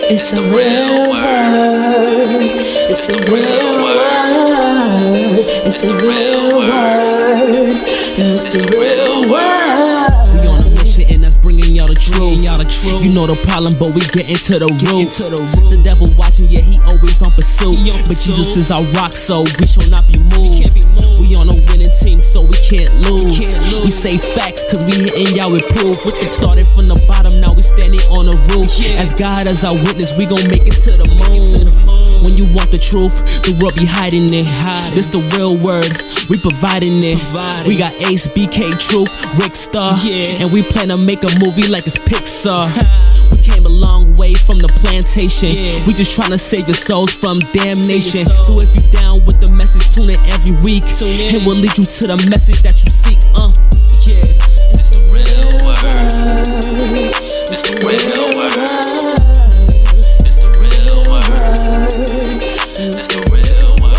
It's the real word. It's the real word. It's the real word. It's the real word. We on a mission and that's bringing y'all the truth. You know the problem, but we get into the root. The devil watching, yeah, he always on pursuit. But Jesus is our rock, so we shall not be moved. We on a winning team, so we can't lose. We say facts, cause we hitting y'all with proof. Started from the bottom, now we standing on the roof. As God as our witness, we gon' make it to the moon. When you want the truth, the world be hiding it. This the real word, we providing it. We got Ace, BK, Truth, Rick Star, and we plan to make a movie like it's Pixar. We came a long way from the plantation. We just tryna save your souls from damnation. So if you down with the message, tune in every week. It will lead you to the message that you seek. It's the real word. It's the real word. It's the real word. It's the real word.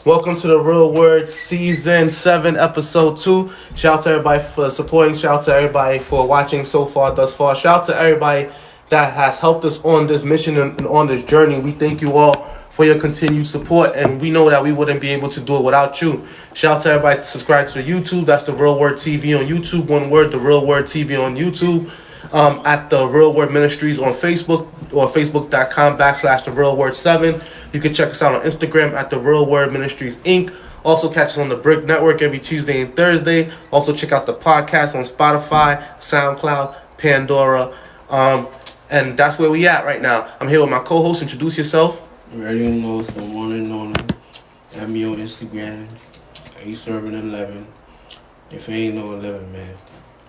Welcome to the Real Word Season 7, Episode 2. Shout out to everybody for supporting. Shout out to everybody for watching so far, thus far. Shout out to everybody that has helped us on this mission and on this journey. We thank you all for your continued support, and we know that we wouldn't be able to do it without you. Shout out to everybody to subscribe to the YouTube. That's the Real Word TV on YouTube. One word, the Real Word TV on YouTube. At the Real Word Ministries on Facebook or facebook.com/the Real Word 7. You can check us out on Instagram at the Real Word Ministries Inc. Also catch us on the Brick Network every Tuesday and Thursday. Also check out the podcast on Spodify, Soundcloud, Pandora. And that's where we at right now. I'm here with my co-host. Introduce yourself. Radio knows the one and only. Add me on Instagram. Irving11. If it ain't no 11, man,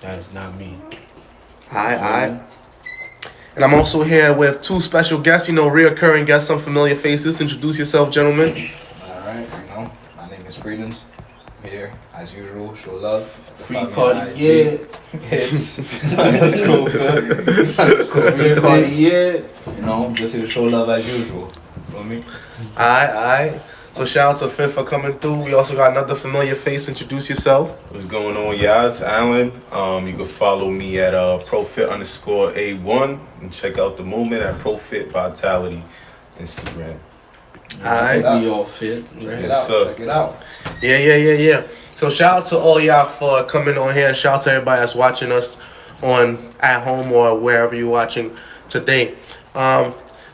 that's not me. Hi. And I'm also here with two special guests, reoccurring guests, some familiar faces. Introduce yourself, gentlemen. Alright, my name is Fredens. I'm here, as usual, show love. Free party, yeah. It's underscore Free party, yeah. Just here to show love as usual. Feel me? Alright. So shout out to Fifth for coming through. We also got another familiar face. Introduce yourself. What's going on, y'all? It's Alan. You can follow me at profit_A1 and check out the movement at Profit Vitality Instagram. Alright. We all fit. Check Yes, it out. Yeah. So shout out to all y'all for coming on here. Shout out to everybody that's watching us at home or wherever you're watching today.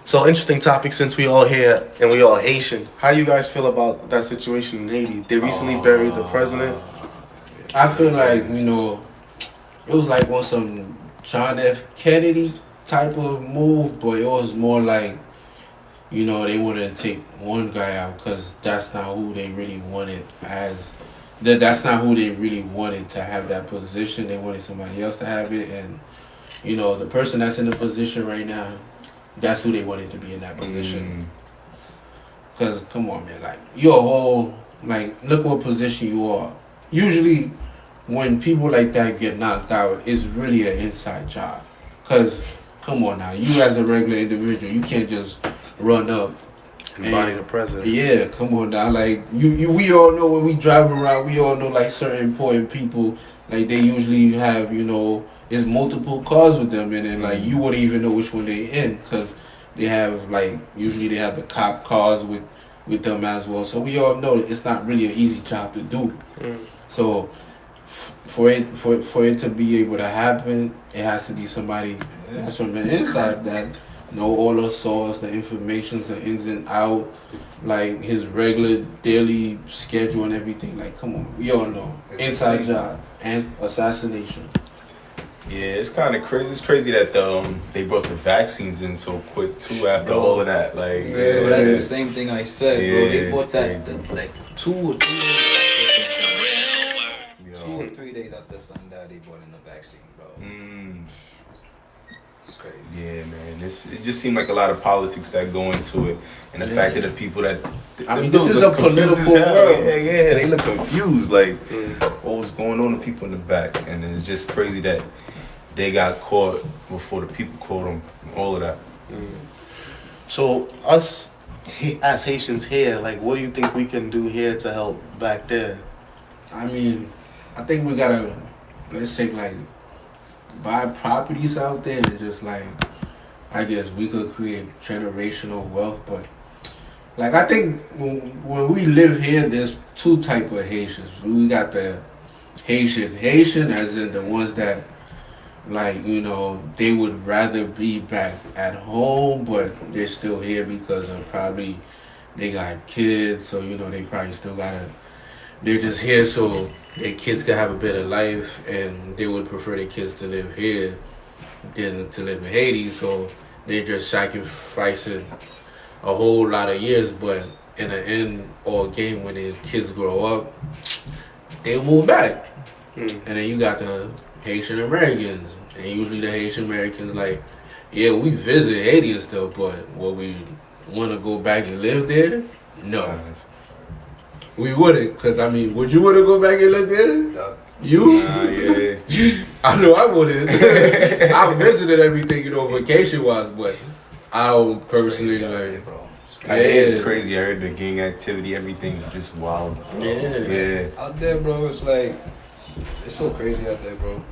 So interesting topic since we all here and we all Haitian. How you guys feel about that situation in Haiti? They recently buried the president. I feel like, it was like on some John F. Kennedy type of move, but it was more like, they wanted to take one guy out because that's not who they really wanted that's not who they really wanted to have that position. They wanted somebody else to have it, and, the person that's in the position right now, that's who they wanted to be in that position. Because, come on, man, you're a whole, look what position you are. Usually, when people like that get knocked out, it's really an inside job. Because, come on now, you as a regular individual, you can't just run up and body the president. Yeah, come on now. We all know when we drive around, we all know, certain important people, they usually have, there's multiple cars with them, and then you wouldn't even know which one they're in because they have usually they have the cop cars with them as well. So we all know that it's not really an easy job to do. So for it to be able to happen, it has to be somebody that's from the inside that know all the source, the informations, the ins and out, his regular daily schedule and everything. Come on, we all know inside job and assassination. Yeah, it's kind of crazy. It's crazy that they brought the vaccines in so quick too after all of that. Bro, that's the same thing I said, bro. They bought that 2 or 3 days after 2 or 3 days after Sunday they bought in the vaccine, bro. It's crazy. Yeah, man. It just seemed like a lot of politics that go into it, and the fact that the people that this is a political world. Yeah, they look confused. What was going on to people in the back, and it's just crazy that they got caught before the people caught them, all of that. So us as Haitians here, like, what do you think we can do here to help back there? I mean, I think we gotta, let's say, like, buy properties out there and just, like, I guess we could create generational wealth. But, like, I think when we live here, there's two type of Haitians. We got the Haitian as in the ones that, like, you know, they would rather be back at home, but they're still here because of probably they got kids, so, you know, they probably still gotta, they're just here so their kids can have a better life, and they would prefer their kids to live here than to live in Haiti, so they're just sacrificing a whole lot of years, but in the end or game when their kids grow up, they'll move back. And then you got the Haitian Americans, and usually the Haitian Americans, like, yeah, we visit Haiti and stuff, but will we want to go back and live there? No. We wouldn't, because, I mean, would you want to go back and live there? No. You? Yeah. I know I wouldn't. I visited everything, you know, vacation-wise, but I don't personally, like, bro. It's crazy. I heard the gang activity, everything is just wild. Yeah. Out there, bro, it's like, it's so crazy out there, bro.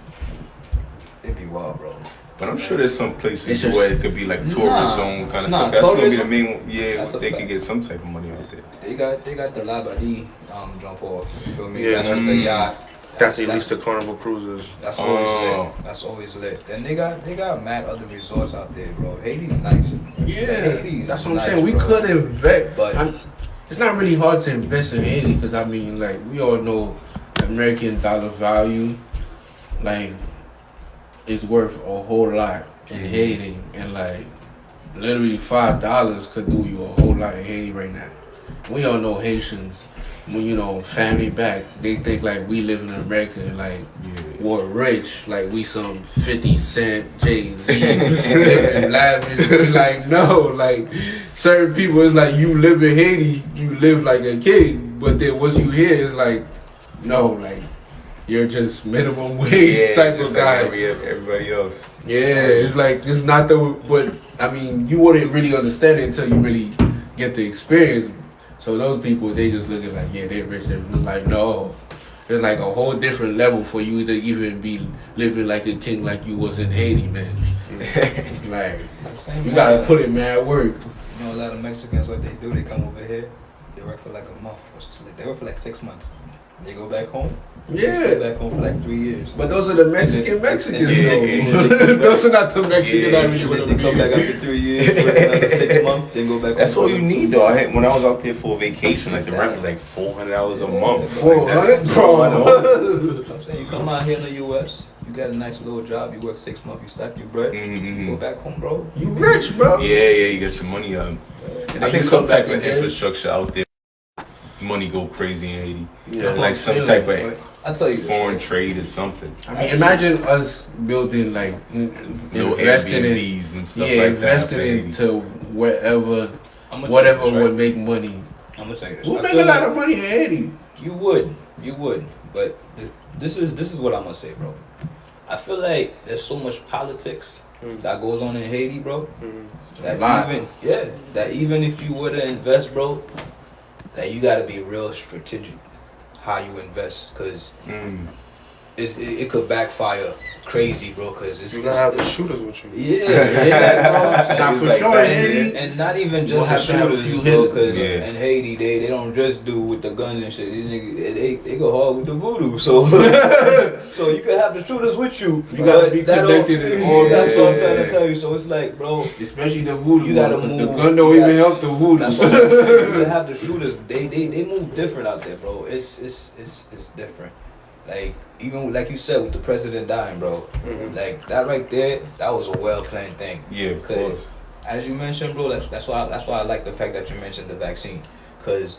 It'd be wild, bro. But I'm sure there's some places where it could be like tourist zone kind of nah, stuff. That's gonna be the tourism? main one. Yeah, That's a they fact. can get some type of money out there. They got the Labadee jump off. You feel me? Yeah, That's with the yacht. That's at least the Carnival cruises. That's always lit. That's always lit. Then they got mad other resorts out there, bro. Haiti's nice. Haiti's that's what I'm nice, saying. We bro. could invest, But- but it's not really hard to invest in Haiti because, I mean, like, we all know the American dollar value, like, is worth a whole lot in Haiti, and, like, literally $5 could do you a whole lot in Haiti right now. We all know Haitians, when, you know, family back, they think like we live in America and like we're rich, like we some 50 Cent, Jay-Z, living lavish. We like, no, like certain people, it's like you live in Haiti, you live like a king, but then once you here, it's like, no, like you're just minimum wage type of guy. Like everybody else. Yeah, it's like, it's not the, but I mean, you wouldn't really understand it until you really get the experience. So those people, they just looking like, yeah, they're rich. They're like, no, it's like a whole different level for you to even be living like a king like you was in Haiti, man. Like, you gotta put in mad work. You know, a lot of Mexicans, what they do, they come over here, they work for like a month. They work for like 6 months. They go back home. They stay back home for like 3 years. But those are the Mexicans, Yeah. though. Those are not the Mexicans I really want to They be. come back after 3 years, work another 6 months, then go back home. That's all you need though. When I was out there for a vacation, like the rent was like $400 a month. 400, bro. I'm saying, you come out here in the U.S., you got a nice little job, you work 6 months, you stack your bread, you go back home, bro. You rich, bro. Yeah, you get your money up. And I then think you some come back type of again. infrastructure out there, money go crazy in Haiti. Yeah. Like some type of I'll tell you this, foreign right? trade or something. I mean, imagine us building like No investing in, Airbnbs and stuff yeah, like that. investing into wherever, I'ma whatever tell you this, would right? make money. I'm gonna tell you this. We'll I make feel a lot like of money in Haiti. You would, but this is what I'm gonna say, bro. I feel like there's so much politics that goes on in Haiti, bro. That A lot. that even if you were to invest, bro, that you gotta be real strategic how you invest, cause it could backfire crazy, bro. Cause it's You gotta have the shooters with you. yeah, bro. Now for like sure that. in Haiti, And not even We'll just have the to have a shooters, few bro, hitters. because Yeah. in Haiti they don't just do with the guns and shit. These niggas they go hard with the voodoo. So so you can have the shooters with you. You gotta but be that don't- connected in all That's what I'm trying Yeah. to tell you. So it's like, bro, especially the voodoo, You gotta because the move. gun don't You even gotta- help the voodoo. that's what I'm saying. You can have the shooters. They move different out there, bro. It's different. Like even like you said with the president dying, bro. Like that right there, that was a well planned thing. Yeah, of Cause course. as you mentioned, bro, that's why I like the fact that you mentioned the vaccine, cause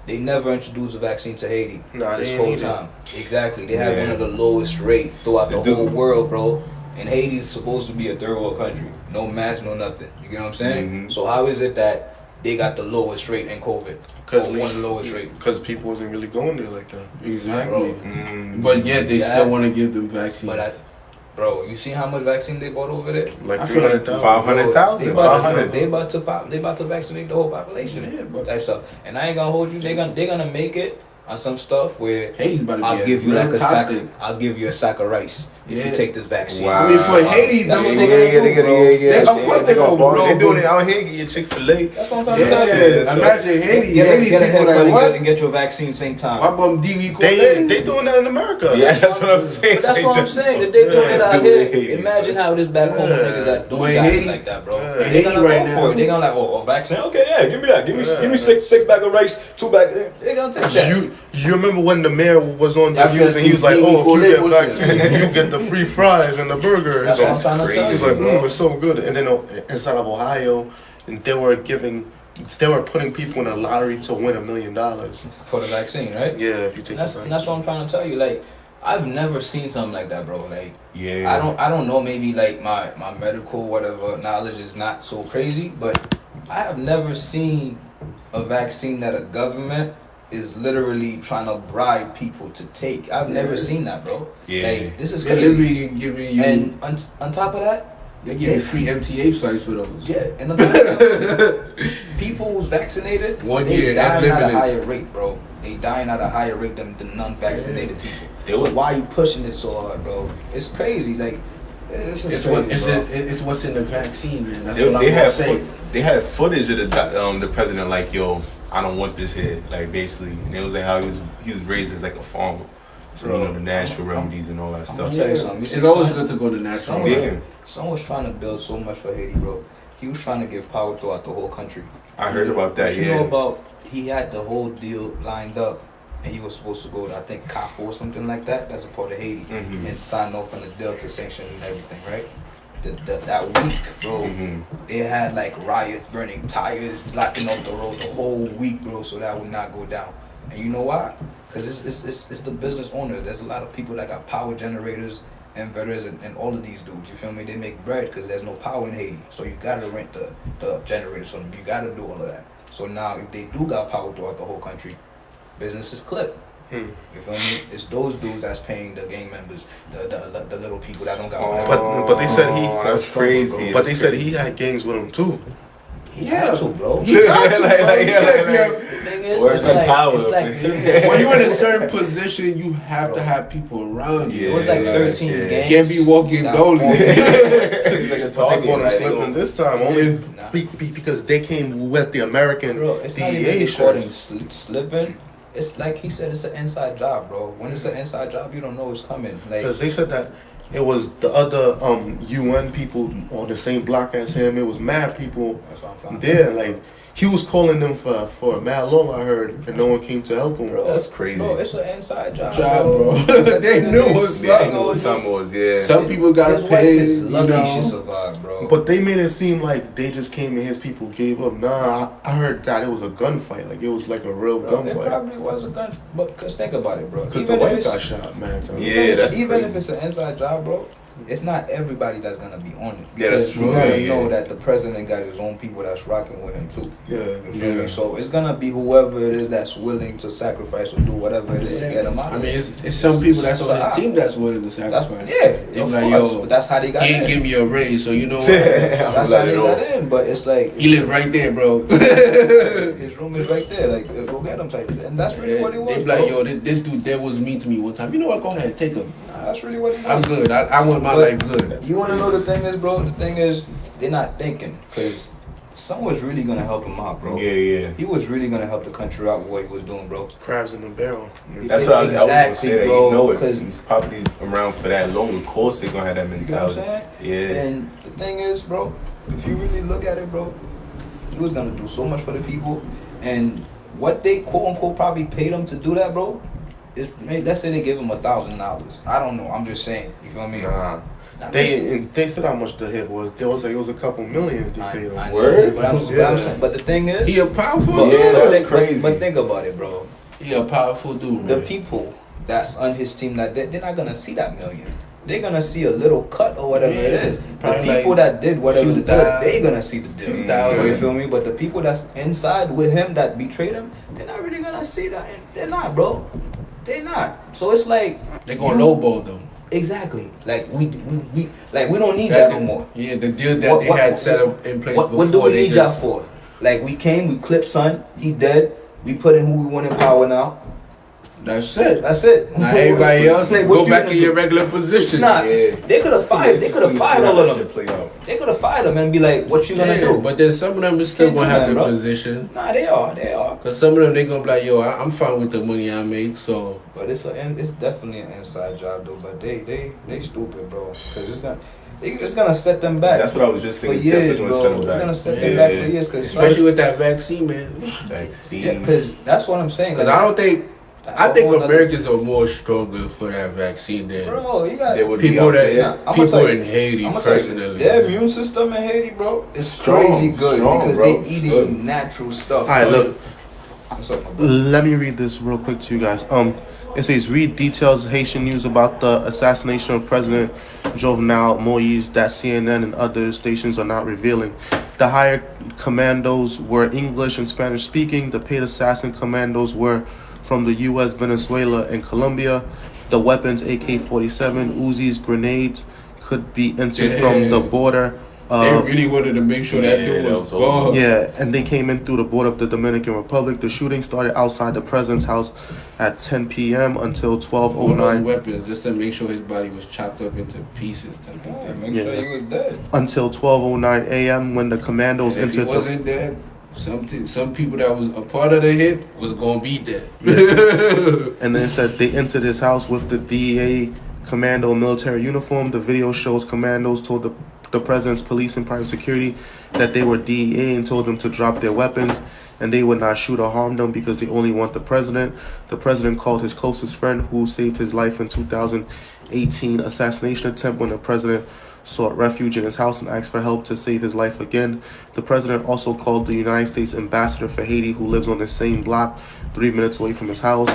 they never introduced a vaccine to Haiti Nah, they this ain't whole need it. time. Exactly, they have Yeah. one of the lowest rate throughout the They do. whole world, bro. And Haiti's supposed to be a third world country, no mask, no nothing. You get what I'm saying? Mhm. So how is it that they got the lowest rate in COVID? Or one of the lowest rate. Because people wasn't really going there like that. Exactly. Bro. But yet they Yeah. still want to give them vaccines. But Bro, you see how much vaccine they bought over there? Like I feel like 500,000. They about to vaccinate the whole population. Yeah, but That stuff. And I ain't gonna hold you. They're gonna make it on some stuff where Haiti's about to be I'll give you like fantastic. I'll give you a sack of rice if you take this vaccine. Wow. I mean, for Haiti, That's what dude, they Of course they gonna, bro. They're doing it out here. Get your Chick-fil-A. That's what I'm trying to tell you. Yeah, imagine Haiti. Get Haiti a people haircut like what? and get your vaccine same time. My bum DV They doing that in America. Yeah, that's what I'm saying. But that's what I'm saying. If they doing it out Do here, it Haiti, imagine how it is back home with niggas that don't But got Haiti- it like that, bro. Yeah. They Haiti gonna right go now- for it. They gonna like, oh, vaccine. Okay, yeah, give me that. Give me six bag of rice, 2 bag. They gonna take that. You remember when the mayor was on the I feel news and he was like, like "Oh, if you get was vaccine, you get the free fries and the burger." That's what I'm trying to tell He's you, like, bro. it's so good." And then inside of Ohio, and they were putting people in a lottery to win $1 million. For the vaccine, right? Yeah, if you take And that's, the and that's what I'm trying to tell you. Like, I've never seen something like that, bro. Like, Yeah. I don't know. Maybe like my medical whatever knowledge is not so crazy, but I have never seen a vaccine that a government is literally trying to bribe people to take. I've never seen that, bro. Yeah. Like, this is They're crazy. literally giving you. And on top of that, They give you free MTA flights for those. yeah, and on top of that, people who's vaccinated, 1 they year, dying at a unlimited. higher rate, bro. They dying at a higher rate than the non-vaccinated people. They So was- why you pushing it so hard, bro? It's crazy. Like, it's just crazy, bro. It's what's in the vaccine, man. That's They what I'm gonna had say. they had footage of the president like, yo, I don't want this here, like basically, and it was like how he was raised as like a farmer, so Bro, you know the natural remedies and all that I'm stuff. gonna tell you something. You see It's always someone- good to go to natural. someone- Yeah, Someone was trying to build so much for Haiti, bro. He was trying to give power throughout the whole country. I heard about that. But you Yeah, know about he had the whole deal lined up, and he was supposed to go to I think CAFO or something like that. That's a part of Haiti, Mhm. and sign off on the Delta sanction and everything, right? That week, bro, Mhm. they had like riots, burning tires, blocking off the road the whole week, bro, so that would not go down. And you know why? Because it's the business owner. There's a lot of people that got power generators, inverters, and all of these dudes. You feel me? They make bread because there's no power in Haiti, so you gotta rent the generators from them. You gotta do all of that. So now, if they do got power throughout the whole country, business is clipped. You feel me? It's those dudes that's paying the gang members, the little people that don't got whatever. But they said that's crazy. But they said he had gangs with him too. He had to, bro. You got to, bro. You can't be a- The thing is, Words it's of like, power. it's like When you're in a certain position, you have to have people around you. it was like Yeah, 13 yeah. gangs. You can't be walking Nah. dolly. It's like a But they target, caught him like, slipping this time only Nah. because they came with the American Bro, it's not even DEA recording shirts. slipping. It's like he said, it's an inside job, bro. When it's an inside job, you don't know it's coming. Like, Because they said that it was the other UN people on the same block as him. It was mad people that's what I'm trying to there. Like he was calling them for mad long. I heard, and no one came to help him. Bro, That's crazy. Bro, it's an inside job, Bro. They knew what's Yeah, I up. know what time it was. Yeah. Some people got His wife paid, is you lucky she know. survived, bro. But they made it seem like they just came and his people gave up. Nah, I heard that it was a gunfight. Like it was like a real Bro, it gunfight. probably was a gun. But cause think about it, bro. Because the Even if wife it's got shot, man. Yeah, that's even crazy. if it's an inside job, bro, it's not everybody that's gonna be on it. Yeah, that's Because true. You gotta Yeah, know yeah. that the president got his own people that's rocking with him too. Yeah, You feel me? So it's gonna be whoever it is that's willing to sacrifice or do whatever it is to get him out. I mean, it's some people that's on his team that's willing to That's, sacrifice. yeah, They of be like, course, yo, but that's how they got he ain't in. give me a raise, so you know what? That's how they got in. But it's like He live right there, bro. his room is right there. Like go get him type. And that's really what it was. They be like, bro. yo, this dude there was mean to me one time. You know what? Go ahead, take him. Nah, that's really what it was. I'm good. I want my But life good. You want to know the thing is, bro? The thing is, they're not thinking because someone's really gonna help him out, bro. Yeah, yeah. He was really gonna help the country out with what he was doing, bro. crabs in the barrel. That's what I was gonna Exactly, say. That bro, you know, because- he's probably around for that long. Of course, they're gonna have that You know what I'm mentality. saying? Yeah. And the thing is, bro, if you really look at it, bro, he was gonna do so much for the people, and what they quote unquote probably paid him to do that, bro. Is maybe, let's say they give him $1,000. I don't know. I'm just saying. You feel me? Nah. Nah, They said how much the hit was. There was like it was a couple million they I paid him. know, Word? but I'm Yeah. saying, but the thing is, He a powerful but, Yeah, dude. that's think, crazy. But think about it, bro. He a powerful dude, The man. people that's on his team that they're not gonna see that million. They're gonna see a little cut or whatever it is. The Probably people like that did whatever few the deal, thousand, they gonna see the deal. few thousand. You feel me? But the people that's inside with him that betrayed him, they're not really gonna see that. They're not, bro. They're not. So it's like They gonna lowball them. Exactly. Like we don't need that no more. Yeah, the deal that they had set up in place before. What do we need y'all for? Like we came, we clipped son, he dead. We put in who we want in power now. That's it. That's it. Now everybody else Like, go back in your regular position. Nah, Yeah. they could have fired. They could have fired all of them. Play out. They could have fired them and be like, "What you gonna do?" But then some of them is still Can't gonna do have that, their bro. position. Nah, they are. Cause some of them they gonna be like, yo, I'm fine with the money I make, so. But it's definitely an inside job though. But they stupid, bro. Cause it's gonna set them back. That's what I was just for thinking. years, Definitely bro. gonna It's set them gonna back. set them back for years. Cause Especially with that vaccine, man. Vaccine. yeah, cause that's what I'm saying. Cause I don't think. that's I a think whole nother- Americans are more stronger for that vaccine than Bro, you got They would be people out that there. I'ma people tell you- in Haiti I'ma tell you, personally. their immune system in Haiti, bro, is Strong, crazy good strong, because bro. they It's eating good. natural stuff. All right, look. What's up, my bro? Let me read this real quick to you guys. It says, read details of Haitian news about the assassination of President Jovenel Moïse that CNN and other stations are not revealing. The hired commandos were English and Spanish speaking. The paid assassin commandos were from the U.S., Venezuela, and Colombia. The weapons, AK-47, Uzis, grenades, could be entered from the border. They really wanted to make sure that dude that was was all. gone. Yeah, and they came in through the border of the Dominican Republic. The shooting started outside the president's house at 10 p.m. until All those 12:09 weapons just to make sure his body was chopped up into pieces type of Yeah, thing. make Yeah. sure you was dead. until 12:09 a.m. when the commandos If he entered. wasn't dead, some people that was a part of the hit was gonna be dead. And then it said they entered his house with the DEA commando military uniform. The video shows commandos told the president's police and private security that they were DEA and told them to drop their weapons and they would not shoot or harm them because they only want the president. The president called his closest friend who saved his life in 2018 assassination attempt when the president sought refuge in his house and asked for help to save his life again. The president also called the United States ambassador for Haiti, who lives on the same block 3 minutes away from his house,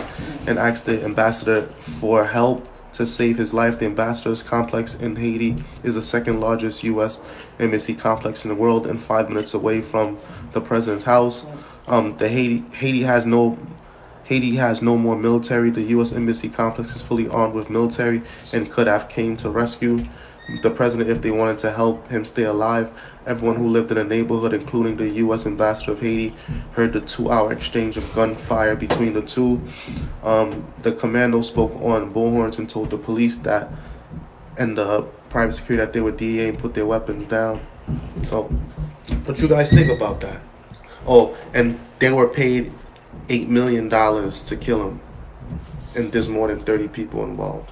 and asked the ambassador for help to save his life. The ambassador's complex in Haiti is the second largest U.S. embassy complex in the world and 5 minutes away from the president's house. Haiti has no more military. The U.S. embassy complex is fully armed with military and could have came to rescue the president if they wanted to help him stay alive. Everyone who lived in the neighborhood, including the U.S. ambassador of Haiti, heard the 2-hour exchange of gunfire between the two. The commando spoke on bullhorns and told the police that and the private security that they were DEA and put their weapons down. So, what you guys think about that? Oh, and they were paid $8 million to kill him, and there's more than 30 people involved.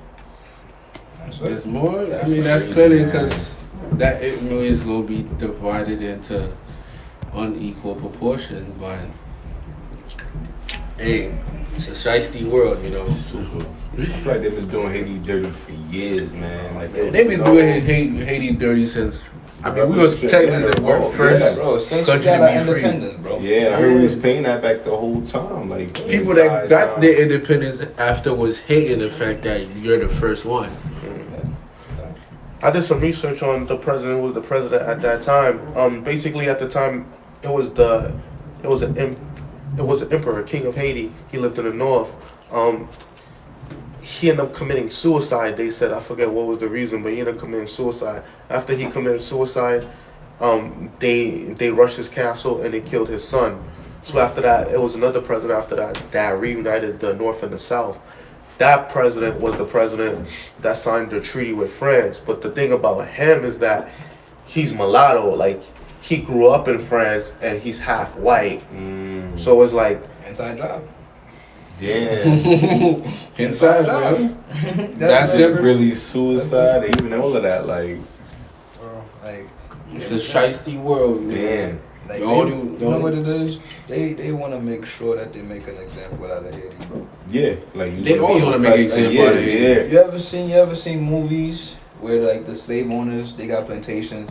There's more. I mean, that's clearly because that 8 million is gonna be divided into unequal proportion. But hey, it's a shiesty world, you know. Super. I feel like they've been doing Haiti dirty for years, man. Like They've been doing Haiti dirty since. I mean, we was technically the world first Bro, since we country got our to be free. independence, bro. Yeah, I heard we was paying that back the whole time. Like People that got their independence after was hating the fact that you're the first one. I did some research on the president who was the president at that time. Basically, at the time, it was an emperor, king of Haiti. He lived in the north. He ended up committing suicide. They said, I forget what was the reason, but he ended up committing suicide. After he committed suicide, they rushed his castle and they killed his son. So after that, it was another president after that reunited the north and the south. That president was the president that signed the treaty with France. But the thing about him is that he's mulatto. Like, he grew up in France and he's half white. So it's like, Inside job. Yeah. Inside, man. That's it. Really suicide, even all of that, like, Bro, like, It's a shiesty world, man. man. like The they, only- you the know only- what it is? They want to make sure that they make an example out of Haiti, bro. Yeah, like They always wanna make oppressed for example out of years, Haiti. yeah. You ever seen movies where like the slave owners they got plantations,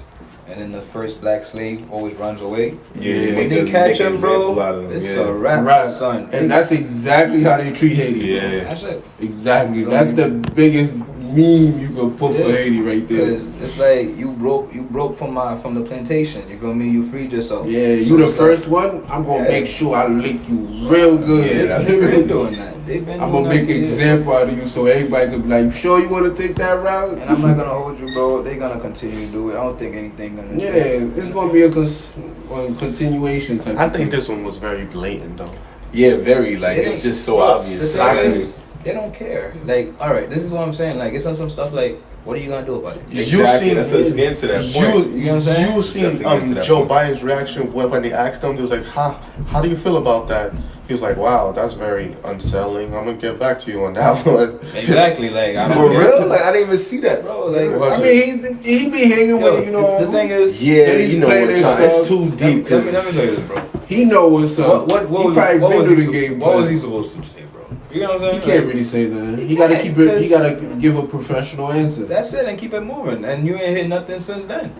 and then the first black slave always runs away? Yeah, When make they a- catch make an him, bro, example out of them, it's yeah. a wrap, Right. son. And that's exactly how they treat Haiti. bro. Yeah. That's it. Exactly. That's the biggest meme you could put for Haiti right there. Cause it's like you broke from the plantation. You feel me? You freed yourself. Yeah, you the first one. I'm gonna make sure I lick you real good. Yeah, they've been doing that. I'm gonna make an example out of you so everybody could be like, you sure you want to take that route? And I'm not gonna hold you, bro. They're gonna continue to do it. I don't think anything gonna change. Yeah, it's gonna be a continuation type. I think this one was very blatant though. Yeah, very. Like, it's just so obvious. The thing is, they don't care. Like, all right, this is what I'm saying. Like, it's on some stuff like, what are you gonna do about it? Exactly. That's us getting to that point. You know what I'm saying? You seen Joe Biden's reaction when they asked him. They was like, how do you feel about that? He was like, wow, that's very unsettling. I'm gonna get back to you on that one. Exactly. Like, I don't For real? Like, I didn't even see that, bro. Like, I mean, he be hanging with, you know. The thing is, yeah, you know it's too deep. Let me tell you this, bro. He know what's up. What he probably been through the game. What was he supposed to say, bro? You know what I'm saying? He can't really say that. He gotta keep it. He gotta give a professional answer. That's it, and keep it moving. And you ain't hit nothing since then.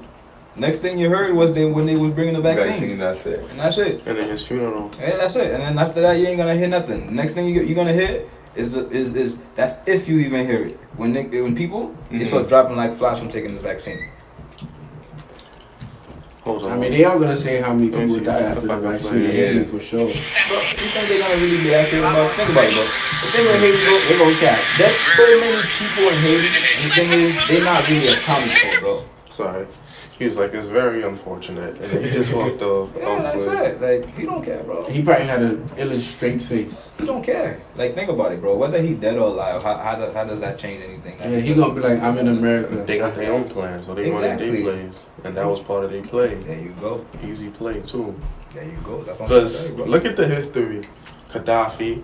Next thing you heard was when they was bringing the vaccines. That's it. And that's it. And then his funeral. Yeah, that's it. And then after that, you ain't gonna hear nothing. Next thing you're gonna hear is that's if you even hear it. When people they start dropping like flies from taking this vaccine. Hold on. I mean, they are gonna say how many people die after the vaccine. For sure. Bro, you think they're gonna really be accurate about? Think about it, bro. The thing with Haiti, bro, They gonna cap. there's so many people in Haiti. And the thing is, they're not really accounted for, bro. Sorry. He was like, it's very unfortunate. And then he just walked off. Yeah, that's it. Like, he don't care, bro. He probably had an illustrated straight face. He don't care. Like, think about it, bro. Whether he dead or alive, how does that change anything? Yeah, he gonna be like, I'm in America. They got their own plans, so they wanted their plays. And that was part of their play. There you go. Easy play, too. There you go. That's what I'm Because saying, bro. look at the history. Gaddafi,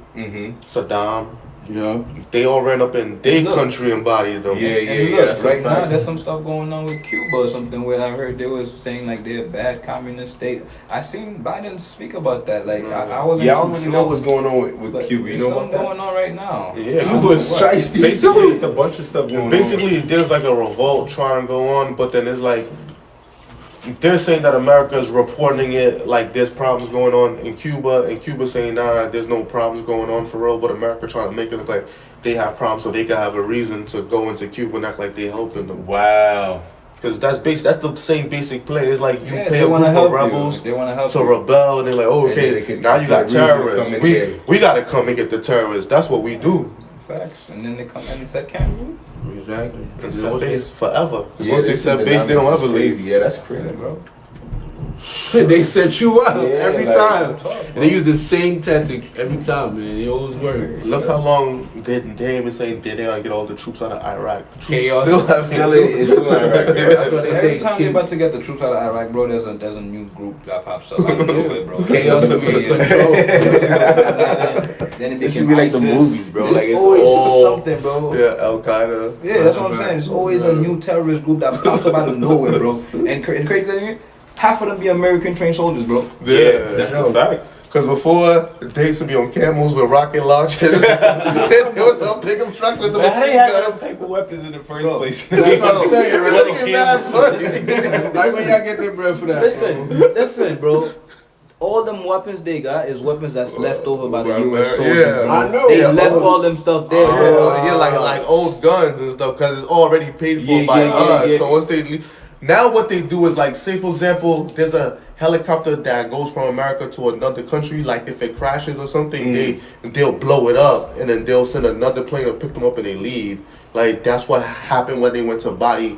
Saddam, Yeah. they all ran up in their country and bodied them. And look, right now there's some stuff going on with Cuba or something where I heard they was saying like they're a bad communist state. I seen Biden speak about that. Like I wasn't. Yeah, I don't really know what's going on with Cuba. You know something about going on right now. Yeah, Cuba's shiesty. basically, it's a bunch of stuff going on. Basically, there's like a revolt trying to go on, but then there's like, they're saying that America is reporting it like there's problems going on in Cuba, and Cuba saying, nah, there's no problems going on for real, but America trying to make it look like they have problems so they can have a reason to go into Cuba and act like they're helping them. Wow. Because that's the same basic play. It's like you pay a group of rebels to rebel, and they're like, oh, okay, now you got terrorists. We got to come and get the terrorists. That's what we do. Facts. And then they come and set cameras. Exactly. And set base forever. Once they set base, they don't ever leave. Yeah, that's crazy, bro. They set you up every like, time. And they use the same tactic every time, man. It always work. Look how long they even saying did they get all the troops out of Iraq? The troops Chaos. It's still Iraq. That's what they Every say. time you're about to get the troops out of Iraq, bro, there's a new group that pops up. Out of nowhere, bro. Chaos will be in control. Then It should be like the movies, bro. Like it's always all something, bro. Yeah, Al Qaeda. Yeah, that's what I'm saying. It's always a new terrorist group that pops up out of nowhere, bro. And crazy thing, half of them be American trained soldiers, bro. Yeah, that's a fact. Because before, they used to be on camels with rocket launchers. There was some pickup trucks with some How they machine have them guns. type of weapons in the first place? That's what I'm saying, man. Look at that funny. Like when y'all get their bread for that. Listen, bro. All them weapons they got is weapons that's left over by the U.S. soldiers. Yeah, bro. I know. They Yeah, left all them stuff there, bro. Yeah, like old guns and stuff, because it's already paid for by us. Yeah. So once they leave, now what they do is like, say for example, there's a helicopter that goes from America to another country. Like if it crashes or something, they'll blow it up, and then they'll send another plane to pick them up and they leave. Like that's what happened when they went to body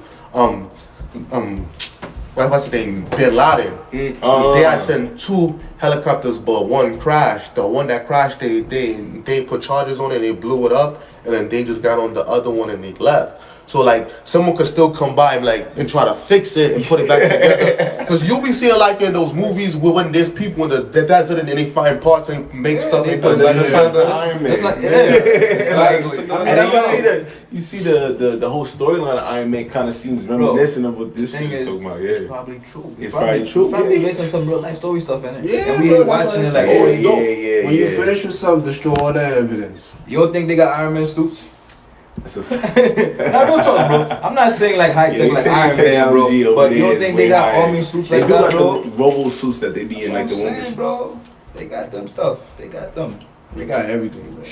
what's his name? Bin Laden. They had sent 2 helicopters, but one crashed. The one that crashed, they put charges on it and they blew it up, and then they just got on the other one and they left. So like someone could still come by and try to fix it and put it back together. Because you'll be seeing like in those movies when there's people in the desert and they find parts and make stuff and put it back together. Iron Man. It's like, You see the whole storyline of Iron Man kind of seems reminiscent of what this thing shit is talking about. It's Yeah, probably true. it's probably true. Probably based on some real life story stuff in it. Yeah, and we bro, watching it that's like, what oh, I'm it's dope. When you finish with something, destroy all that evidence. You don't think they got Iron Man suits? That's a Nah, real talk, bro. I'm not saying like high tech like Iron Man, bro. But you don't think they got army suits like that, bro? The robo suits that they be in, like the I'm ones. saying, bro. They got them stuff. They got them. They got everything, man.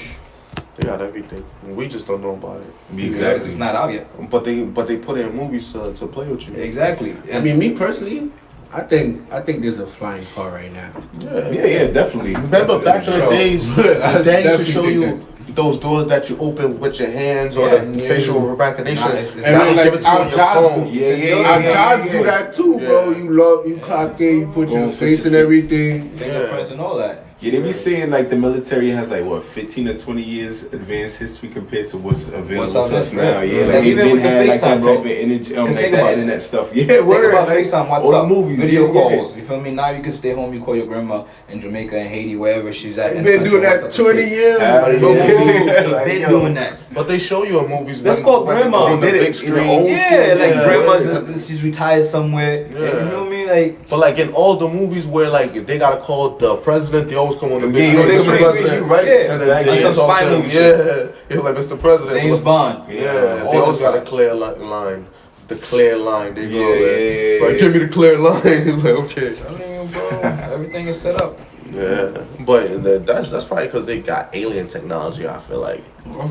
They got everything. We just don't know about it. Exactly. It's not out yet. But they put it in movies to play with you. Exactly. I mean, me personally, I think there's a flying car right now. Yeah, definitely. Remember back in the days, I they used to show definitely you those doors that you open with your hands or the facial recognition. Nah, it's Now And they give like it to you our on your jobs, phone. our jobs do that too, bro. You clock in, you put your face and everything. Fingerprints and all that. Yeah, they be saying like the military has like what 15 or 20 years advanced history compared to what's available What's to us out now. there. Yeah, Like, like even even with the had like that FaceTime, bro. type of energy, Just like think the about it. internet stuff. Yeah, Think word. about Like, FaceTime, all WhatsApp, the movies, video yeah. calls. You feel me? Now you can stay home. You call your grandma in Jamaica, in Haiti, wherever she's at. They've and been doing WhatsApp that 20 and years before. before. Like, Been yo. doing that. But they show you in movies. Let's when- call when they grandma. go on the Did it big in the screen. old Yeah, like Yeah. grandma's she's retired somewhere. Yeah. You know what I mean? Like, But like in all the movies where like they gotta call the president, they always come on the big Yeah, screen. Mr. Mr. President, President, you right. Yeah. And then Like they some talk spy to him. movie shit. Yeah, he's like Mr. President. James Bond. Yeah, All they always the got a time. clear line. The clear line. They go Yeah, there. yeah, yeah, Like, give me the clear line. He's like, okay. I mean, bro, everything is set up. Yeah, but that's probably because they got alien technology. I feel like.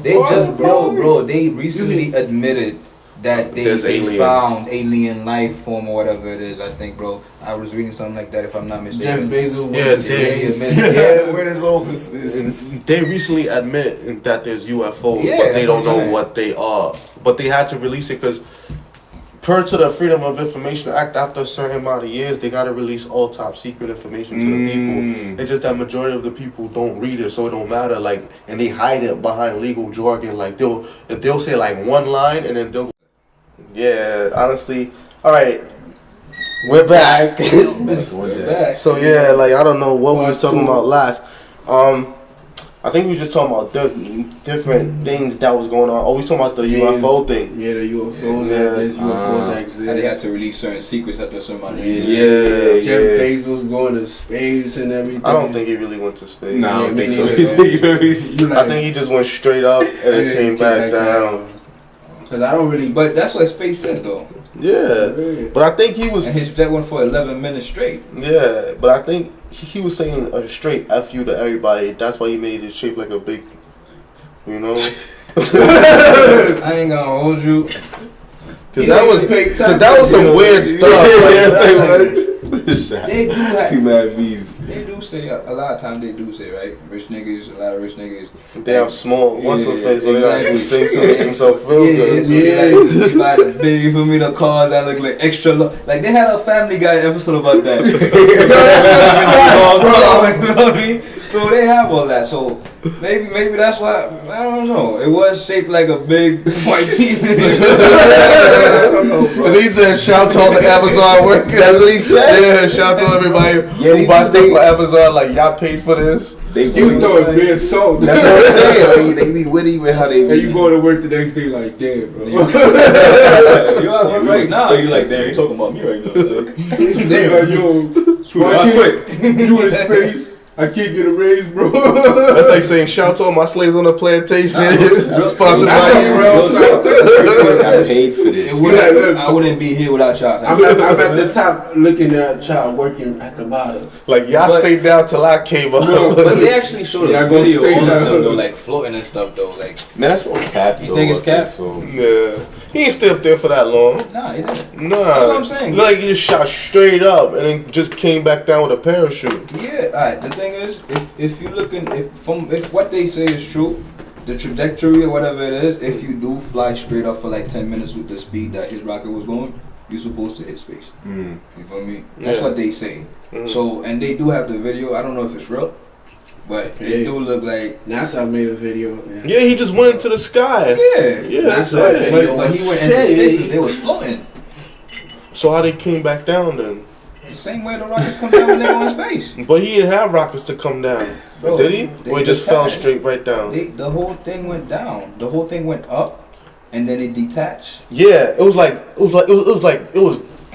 They just, bro, they recently admitted that There's they aliens. found alien life form or whatever it is. I think, bro, I was reading something like that, if I'm not Jeff mistaken. Bezos went Yeah, to space. Yeah, Where is all this? They recently admit that there's UFOs, Yeah, but they don't know yeah. what they are. But they had to release it because, per to the Freedom of Information Act, after a certain amount of years, they got to release all top secret information to the people. It's just that majority of the people don't read it, so it don't matter. Like, and they hide it behind legal jargon. Like they'll say like one line, and then they'll. Yeah, honestly. All right, we're back. We're back. So yeah, like I don't know what we was Part talking two. about last. I think we was just talking about different things that was going on. Oh, we talking about the UFO thing. Yeah, the UFOs. Yeah. There's UFOs that And they exist. had to release certain secrets after some amount of Yeah, years. Jeff yeah. Bezos going to space and everything. I don't think he really went to space. Nah, I don't me think so. neither, You I think he just went straight up and then came back down. Cause I don't really. But that's what space says, though. Yeah, but I think he was. And his jet went for 11 minutes straight. Yeah, but I think he was saying a straight F you to everybody. That's why he made it shaped like a big, you know. I ain't gonna hold you. Cause that was some weird stuff. They do have, Too mad memes. they do say, a lot of times they do say, right? Rich niggas, a lot of rich niggas. They have small once a Yeah, face, so they gotta do exactly. things to make themselves feel good. Yeah, like big for me, the cars that look like extra low. Like they had a Family Guy episode about that. You know what I mean? So they have all that. So maybe that's why, I don't know. It was shaped like a big white penis. I don't know, bro. And he said, shout to all the Amazon workers. That's what he said? Yeah, shout to everybody who buys stuff for Amazon, like, y'all paid for this. They You was throwing bare salt. That's what I'm saying. Like, they be witty with how they be. And you go to work the next day like, damn, bro. You at work right now. You like, damn, you talking about me right now. Like, Damn, yo, you in space? I can't get a raise, bro. That's like saying, shout to all my slaves on the plantation. Sponsored by you, I paid for this. I wouldn't be here without y'all. I'm at the top looking at y'all working at the bottom. Like, y'all But- stayed down till I came up. But they actually showed Yeah, a gonna video stay on down. them though, like floating and stuff though. Like, Man, that's all cap. You think it's cap? So. Yeah. He ain't stay up there for that long. nah, it didn't. Nah. That's what I'm saying. Like, he just shot straight up and then just came back down with a parachute. Yeah, alright. The thing is, if you looking, if what they say is true, the trajectory or whatever it is, if you do fly straight up for like 10 minutes with the speed that his rocket was going, you're supposed to hit space. Mm. You feel me? That's Yeah. what they say. Mhm. So, and they do have the video. I don't know if it's real, but it do look like. NASA made a video. Yeah, he just went into the sky. Yeah. Yeah, that's That's it. right. But he went into space and they was floating. So how they came back down then? The same way the rockets come down when they go in space. But he didn't have rockets to come down. Bro, Did he? they Or he just fell detached. straight right down? The whole thing went down. The whole thing went up, and then it detached. Yeah, it was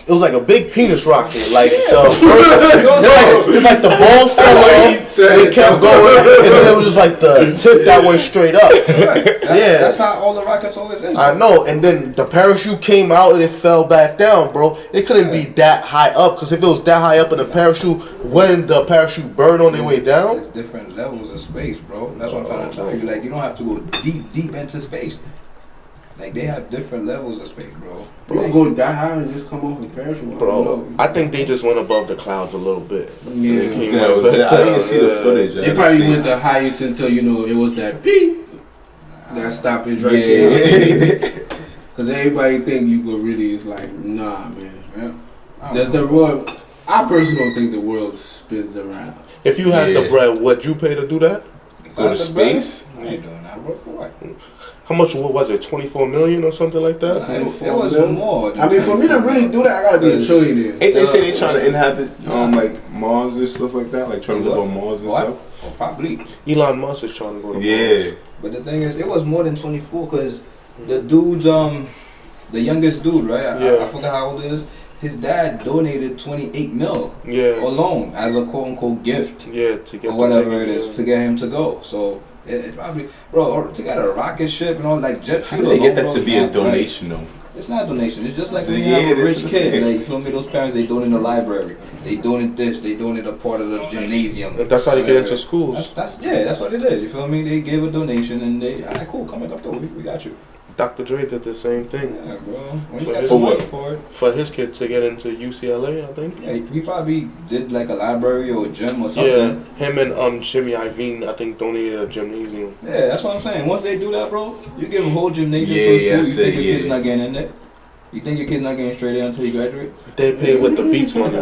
it was like a big penis rocket. Like the first, it's like the balls fell off, and it kept going, and then it was just like the tip that went straight up. That's how all the rockets always is. I know, and then the parachute came out and it fell back down, bro. It couldn't be that high up, because if it was that high up in the parachute, when the parachute burned on their way down, it's different levels of space, bro. That's what I'm trying to tell you. Like, you don't have to go deep into space. Like, they have different levels of space, bro. You don't go that high and just come off the parachute. bro. I think they just went above the clouds a little bit. Yeah, I didn't see the footage. They probably went the highest until, you know, it was that beep. That stoppage right there. Because everybody think you go really, it's like, nah, man. Yeah. That's the world. I personally don't think the world spins around. If you had the bread, would you pay to do that? Go to space? I ain't doing that, bro. For what? How much, what was it, 24 million or something like that? It was more. I mean, for me to really do that, I gotta be a trillionaire. Ain't they say they trying to inhabit like Mars and stuff like that? Like trying to live on Mars and stuff? Oh, probably. Elon Musk is trying to go to Yeah. But the thing is, it was more than 24 because the dude's, the youngest dude, right? I forgot how old he is. His dad donated 28 mil alone as a quote unquote gift. Yeah, to get or whatever it is to get him to go. So it probably, bro, or to get a rocket ship and all, like jet fuel. How do they get that to be a donation though? It's not a donation. It's just like when you have a rich kid. Like, you feel me? Those parents, they donate the library. They donate this. They donate a part of the gymnasium. And that's how they get into schools. That's what it is. You feel me? They gave a donation and they, alright, cool, come up though. We got you. Dr. Dre did the same thing. Yeah, bro. When For you got his some money what? for it. For his kid to get into UCLA, I think. Yeah, we probably did like a library or a gym or something. Yeah, him and Jimmy Iovine, I think, donated a gymnasium. Yeah, that's what I'm saying. Once they do that, bro, you give a whole gymnasium for school. You think your kid's not getting in there? You think your kid's not getting straight in until you graduate? They pay with the Beats money.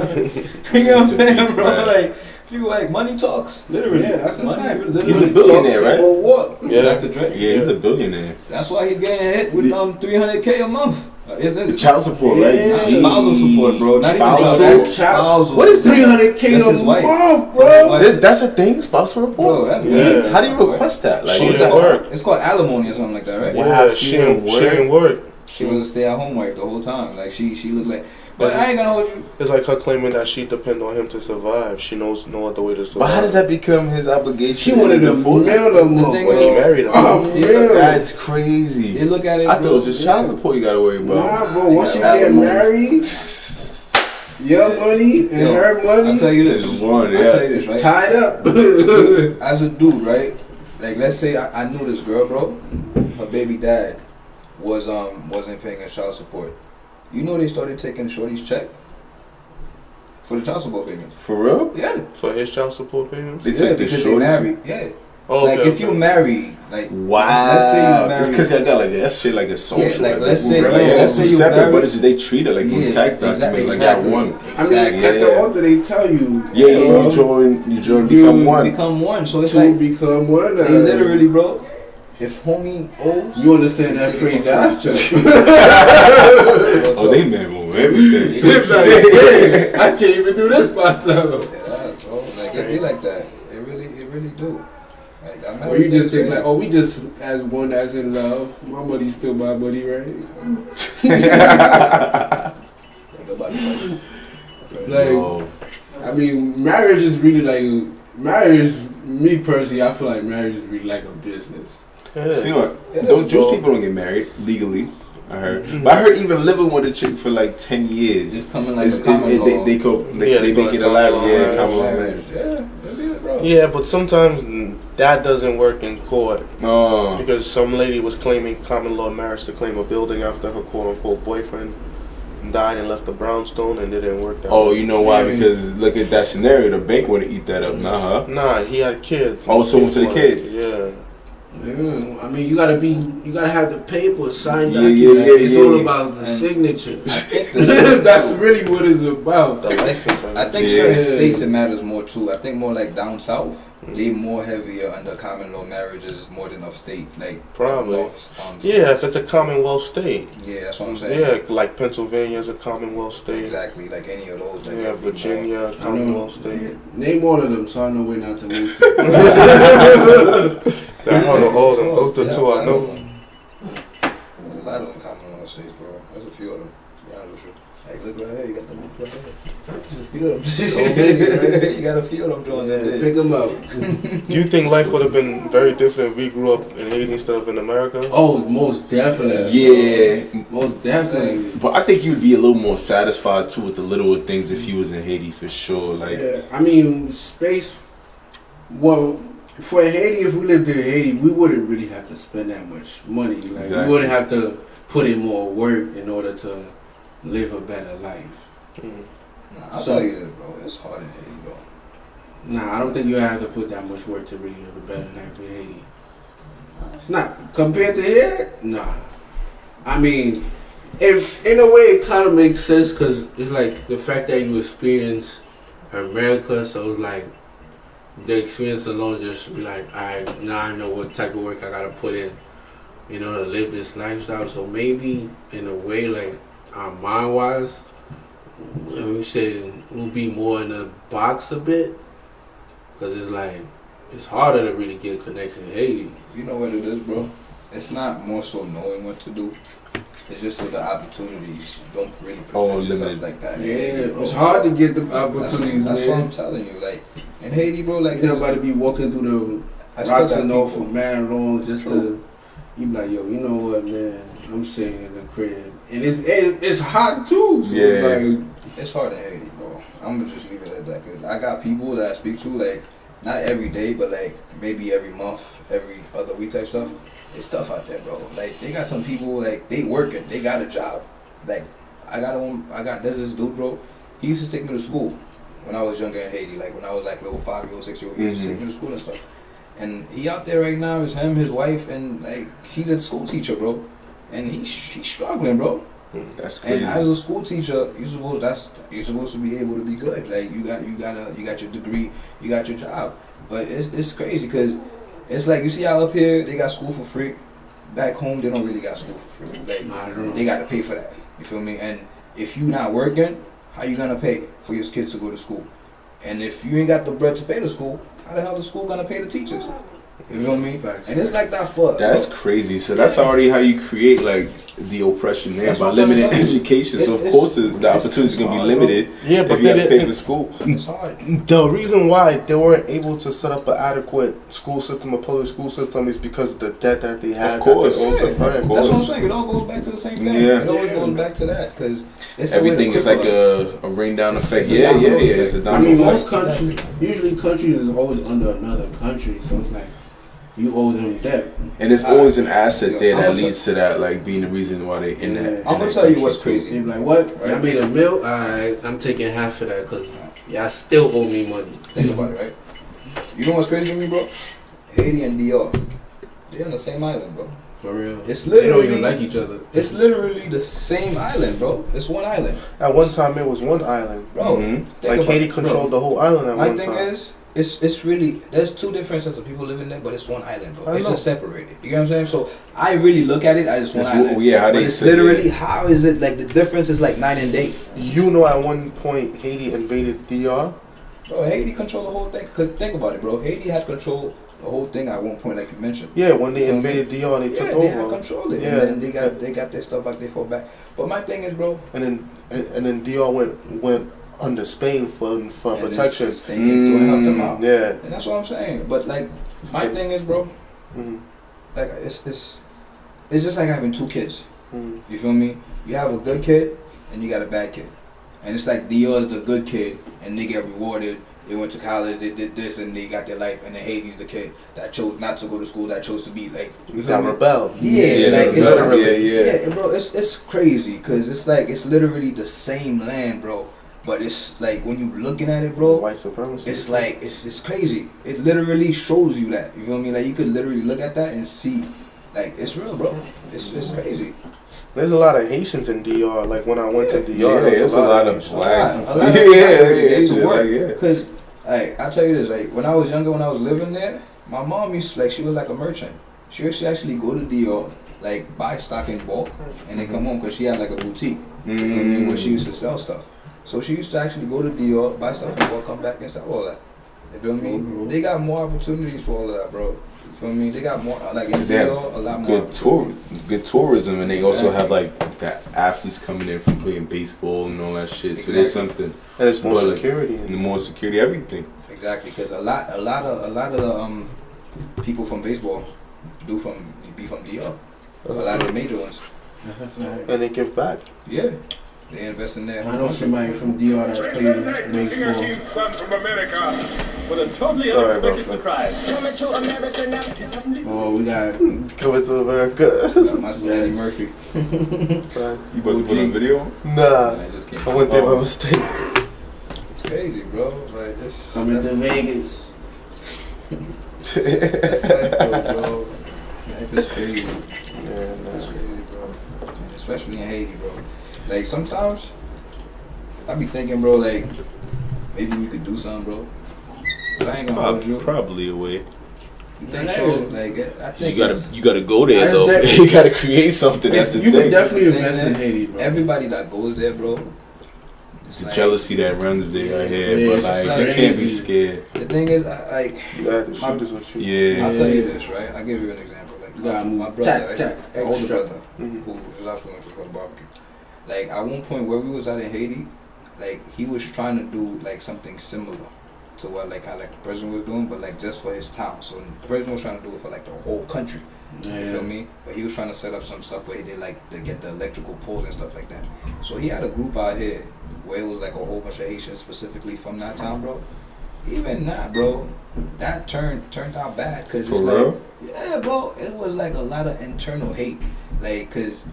You know what I'm saying, bro? Like, you like money talks, literally. Yeah, that's a money. fact. He's a billionaire, right? Or what? Yeah. Dr. Dre. Yeah, he's a billionaire. That's why he's getting hit with $300K a month. The child support, right? Yeah. Spousal support, bro. Not even Spousal. What is 300K a month, bro? That's a thing, spousal support. Bro, that's Yeah. weird. How do you request that? Like, She what didn't work. It's called alimony or something like that, right? Yeah, she didn't work. She was a stay-at-home wife the whole time. Like she looked like. But I ain't gonna hold you. It's like her claiming that she depend on him to survive. She knows no other way to survive. But how does that become his obligation? She wanted to mail them up. thing When he married her. That's crazy. They look at it. I thought it was just child support you gotta worry about. Nah, bro. Once you get married, your money and her money. I'll tell you this. One, I'll tell you this, right? Tied up. As a dude, right? Like, let's say I knew this girl, bro. Her baby dad wasn't paying her child support. You know they started taking Shorty's check for the child support payments. For real? Yeah. For his child support payments? They took the because they Shorty's. married. Yeah. Oh, Like okay, if you marry, like Wow. let's say you marry. It's because y'all got like that shit like a social. like, let's say- right? yeah, let's that's say you separate, married- but it's, they treat it like a Yeah, tax document, like exactly. that one. I mean, at the altar they tell you. Yeah, you join, become one. Become one. So it's To like become one. they literally, bro. If homie owes, You understand that phrase after? Oh, they mad on everything. I can't even do this myself. yeah, bro. Like they like that. It really do. Like that. Or you just think like, oh, we just as one as in love. My money's still my money, right? Like, I mean, marriage is really like marriage. Me personally, I feel like marriage is really like a business. See what? Jewish people don't get married legally. I heard, but I heard even living with a chick for like 10 years, It's coming like a common law. they make it alive. Yeah, common law marriage. Yeah, maybe it, bro. Yeah, but sometimes that doesn't work in court. Oh, Because some lady was claiming common law marriage to claim a building after her quote-unquote boyfriend died and left the brownstone, and it didn't work that oh, way. you know why? Yeah, Because look at that scenario. The bank want to eat that up. Nah, Nah, he had kids. Oh, so to the kids. Yeah. Yeah, I mean, you gotta have the paper signed. Yeah, It's all yeah. about the signature. That's That's really what it's about. The license. I think Yeah. certain states it matters more too. I think more like down south, they more heavier under common law marriages more than upstate. Like Probably. north, Yeah, if it's a Commonwealth state. yeah, that's what I'm saying. Yeah, like Pennsylvania is a Commonwealth state. Exactly, like any of those. Like Yeah, Virginia, Commonwealth state. Name all of them, so I know where not to move to. I don't know all of them. Those are the two I know. There's a lot of them common law states, bro. There's a few of them. To be honest with you. Like, look right here, you got the moves right here. Just feel them. You gotta feel them drawing that Pick them up. Do you think life would have been very different if we grew up in Haiti instead of in America? Oh, most definitely. Yeah. Most definitely. But I think you'd be a little more satisfied too with the little things if you was in Haiti for sure. Like, Yeah, I mean, space. Well, for Haiti, if we lived in Haiti, we wouldn't really have to spend that much money. Like, Exactly. we wouldn't have to put in more work in order to live a better life. Nah, I'll tell you this, bro. It's hard in Haiti, bro. Nah, I don't think you have to put that much work to really live a better life in Haiti. It's not compared to here. Nah, I mean, if in a way it kind of makes sense because it's like the fact that you experience America, so it's like the experience alone just be like, alright, now I know what type of work I gotta put in, you know, to live this lifestyle. So maybe in a way, like mind wise, we said we'll be more in the box a bit. Cause it's like, it's harder to really get connection in Haiti. You know what it is, bro? It's not more so knowing what to do. It's just so the opportunities don't really present itself limited. like that. Yeah, in Haiti, bro. it's hard to get the opportunities, That's what I'm man. telling you. Like, in Haiti, bro, like, You know, about to be walking through I the still rocks got and all people. for man long just to, you be like, yo, you know what, man? I'm sitting in the crib. And it's hot too. So Yeah. it's like, it's hard in Haiti, bro. I'm gonna just leave it at that. Cause I got people that I speak to, like, not every day, but like maybe every month, every other week type stuff. It's tough out there, bro. Like, they got some people, like, they working, they got a job. Like, there's this dude, bro. He used to take me to school when I was younger in Haiti. Like, when I was like little 5-year-old, 6-year-old, he used to take me to school and stuff. And he out there right now is him, his wife, and like, he's a school teacher, bro. And he's struggling, bro. that's crazy. And as a school teacher, you're supposed to be able to be good. Like, you got your degree, you got your job. But it's crazy because it's like, you see how up here they got school for free. Back home they don't really got school for free. Like, I don't know. they got to pay for that. You feel me? And if you not working, how you gonna pay for your kids to go to school? And if you ain't got the bread to pay the school, how the hell the school gonna pay the teachers? You feel me? Facts. And it's like that for That's crazy. So that's already how you create like the oppression there That's by what I'm limiting telling you. education. So of It's- course the it's- opportunities are gonna be it's hard, limited. Yeah, but if you they have to pay didn't. for school. it's hard. The reason why they weren't able to set up an adequate school system, a public school system, is because of the debt that they had. Of course. that they owed to Yeah, France. of That's what I'm course. saying. It all goes back to the same thing. Yeah. It always goes back to that because it's the way Everything the is like curriculum- a rain down effect. It's a Yeah, domino yeah. effect. It's a I domino mean, effect. most countries, usually countries is always under another country. So it's like, you owe them debt. And there's always an asset there I'm that gonna leads to that, like being the reason why they in that. Yeah. in I'm gonna that tell you country what's too. crazy. They be like, what? Right. Y'all made a meal? Alright, I'm taking half of that because y'all still owe me money. Think about it, right? You know what's crazy to me, bro? Haiti and DR, they're on the same island, bro. For real. It's They don't literally even like each other. It's literally the same island, bro. It's one island, At one time, it was one island. bro. Mhm. Think Like about Haiti it, controlled bro. the whole island at My one thing time. is, it's really, there's two different sets of people living there, but it's one island, bro. I It's know. just separated. You know what I'm saying? So I really look at it as one It's island. yeah, how but they it's say, literally, yeah. how is it like the difference is like night and day? You know, at one point, Haiti invaded DR. Bro, Haiti control the whole thing. Cause think about it, bro. Haiti had control the whole thing at one point, like you mentioned. Yeah, when they invaded DR, they took Yeah, they had over. control it, Yeah. and then they got their stuff back. They fought back. But my thing is, bro, And then DR went under Spain for and protection. They came through and helped them out. Yeah. And that's what I'm saying. But like, my thing is, bro, Mhm. like it's just like having two kids. Mhm. You feel me? You have a good kid and you got a bad kid, and it's like DR is the good kid and they get rewarded. They went to college, they did this, and they got their life. And then Haiti's the kid that chose not to go to school, that chose to be like, you feel That me? rebelled. Yeah, Yeah, like it's literally, yeah. bro. It's crazy because it's like it's literally the same land, bro. But it's like when you looking at it, bro, White supremacy. it's like it's crazy. It literally shows you that. You feel me? Like you could literally look at that and see, like it's real, bro. It's crazy. There's a lot of Haitians in DR. Like when I went to DR, Yeah, there's it's a lot of Haitians. blacks. A lot of Yeah, it's yeah, work. like, yeah. Cause like I tell you this, like when I was younger, when I was living there, my mom used to, like she was like a merchant. She used to actually go to DR, like buy stock in bulk, and then come home because she had like a boutique where she used to sell stuff. So she used to actually go to DR, buy stuff in bulk, come back and sell all that. You feel me? They got more opportunities for all of that, bro. You feel me? They got more, like, in They have a lot more. good tourism, and they also have like the athletes coming in from playing baseball and all that shit. So there's something. And it's more But, security. And more security, everything. Exactly, because a lot of the people from baseball be from DR. A lot of the major ones. And they give back. Yeah, they invest in that. I know somebody from DR that played baseball. Son from America with a totally Sorry, unexpected bro. surprise. Coming to America now. Oh, we got Coming to America. My son Eddie Murphy. Facts. You about to put on video? Nah. I just came I went there by mistake. It's crazy, bro. Like this. coming to Vegas. That's life, bro. Life is crazy. Yeah, That's nah. crazy, bro. Especially in Haiti, bro. Like sometimes I be thinking, bro, like maybe we could do something, bro. But I ain't gonna hold you. Probably a way. You think so? Like I think You gotta go there That's though. that- You gotta create something. That's the You thing. can definitely Thing invest in that Haiti, bro. everybody that goes there, bro. It's The like- jealousy that runs there right here, Yeah, but it's like like you can't be crazy. scared. The thing is, like, You got the shooters with you. Yeah. I'll tell you this, right? I'll give you an example. Like, You gotta my move brother, tack, tack, my older extra. brother, Mhm. who is also into the barbecue. Like, at one point where we was out in Haiti, like, he was trying to do, like, something similar to what, like, how, like, the president was doing, but, like, just for his town. So the president was trying to do it for, like, the whole country. You feel me? But he was trying to set up some stuff where he did, like, to get the electrical poles and stuff like that. So he had a group out here where it was, like, a whole bunch of Haitians specifically from that town, bro. Even that, bro, that turned out bad, because it's For like, real? yeah, bro, it was like a lot of internal hate, like, cause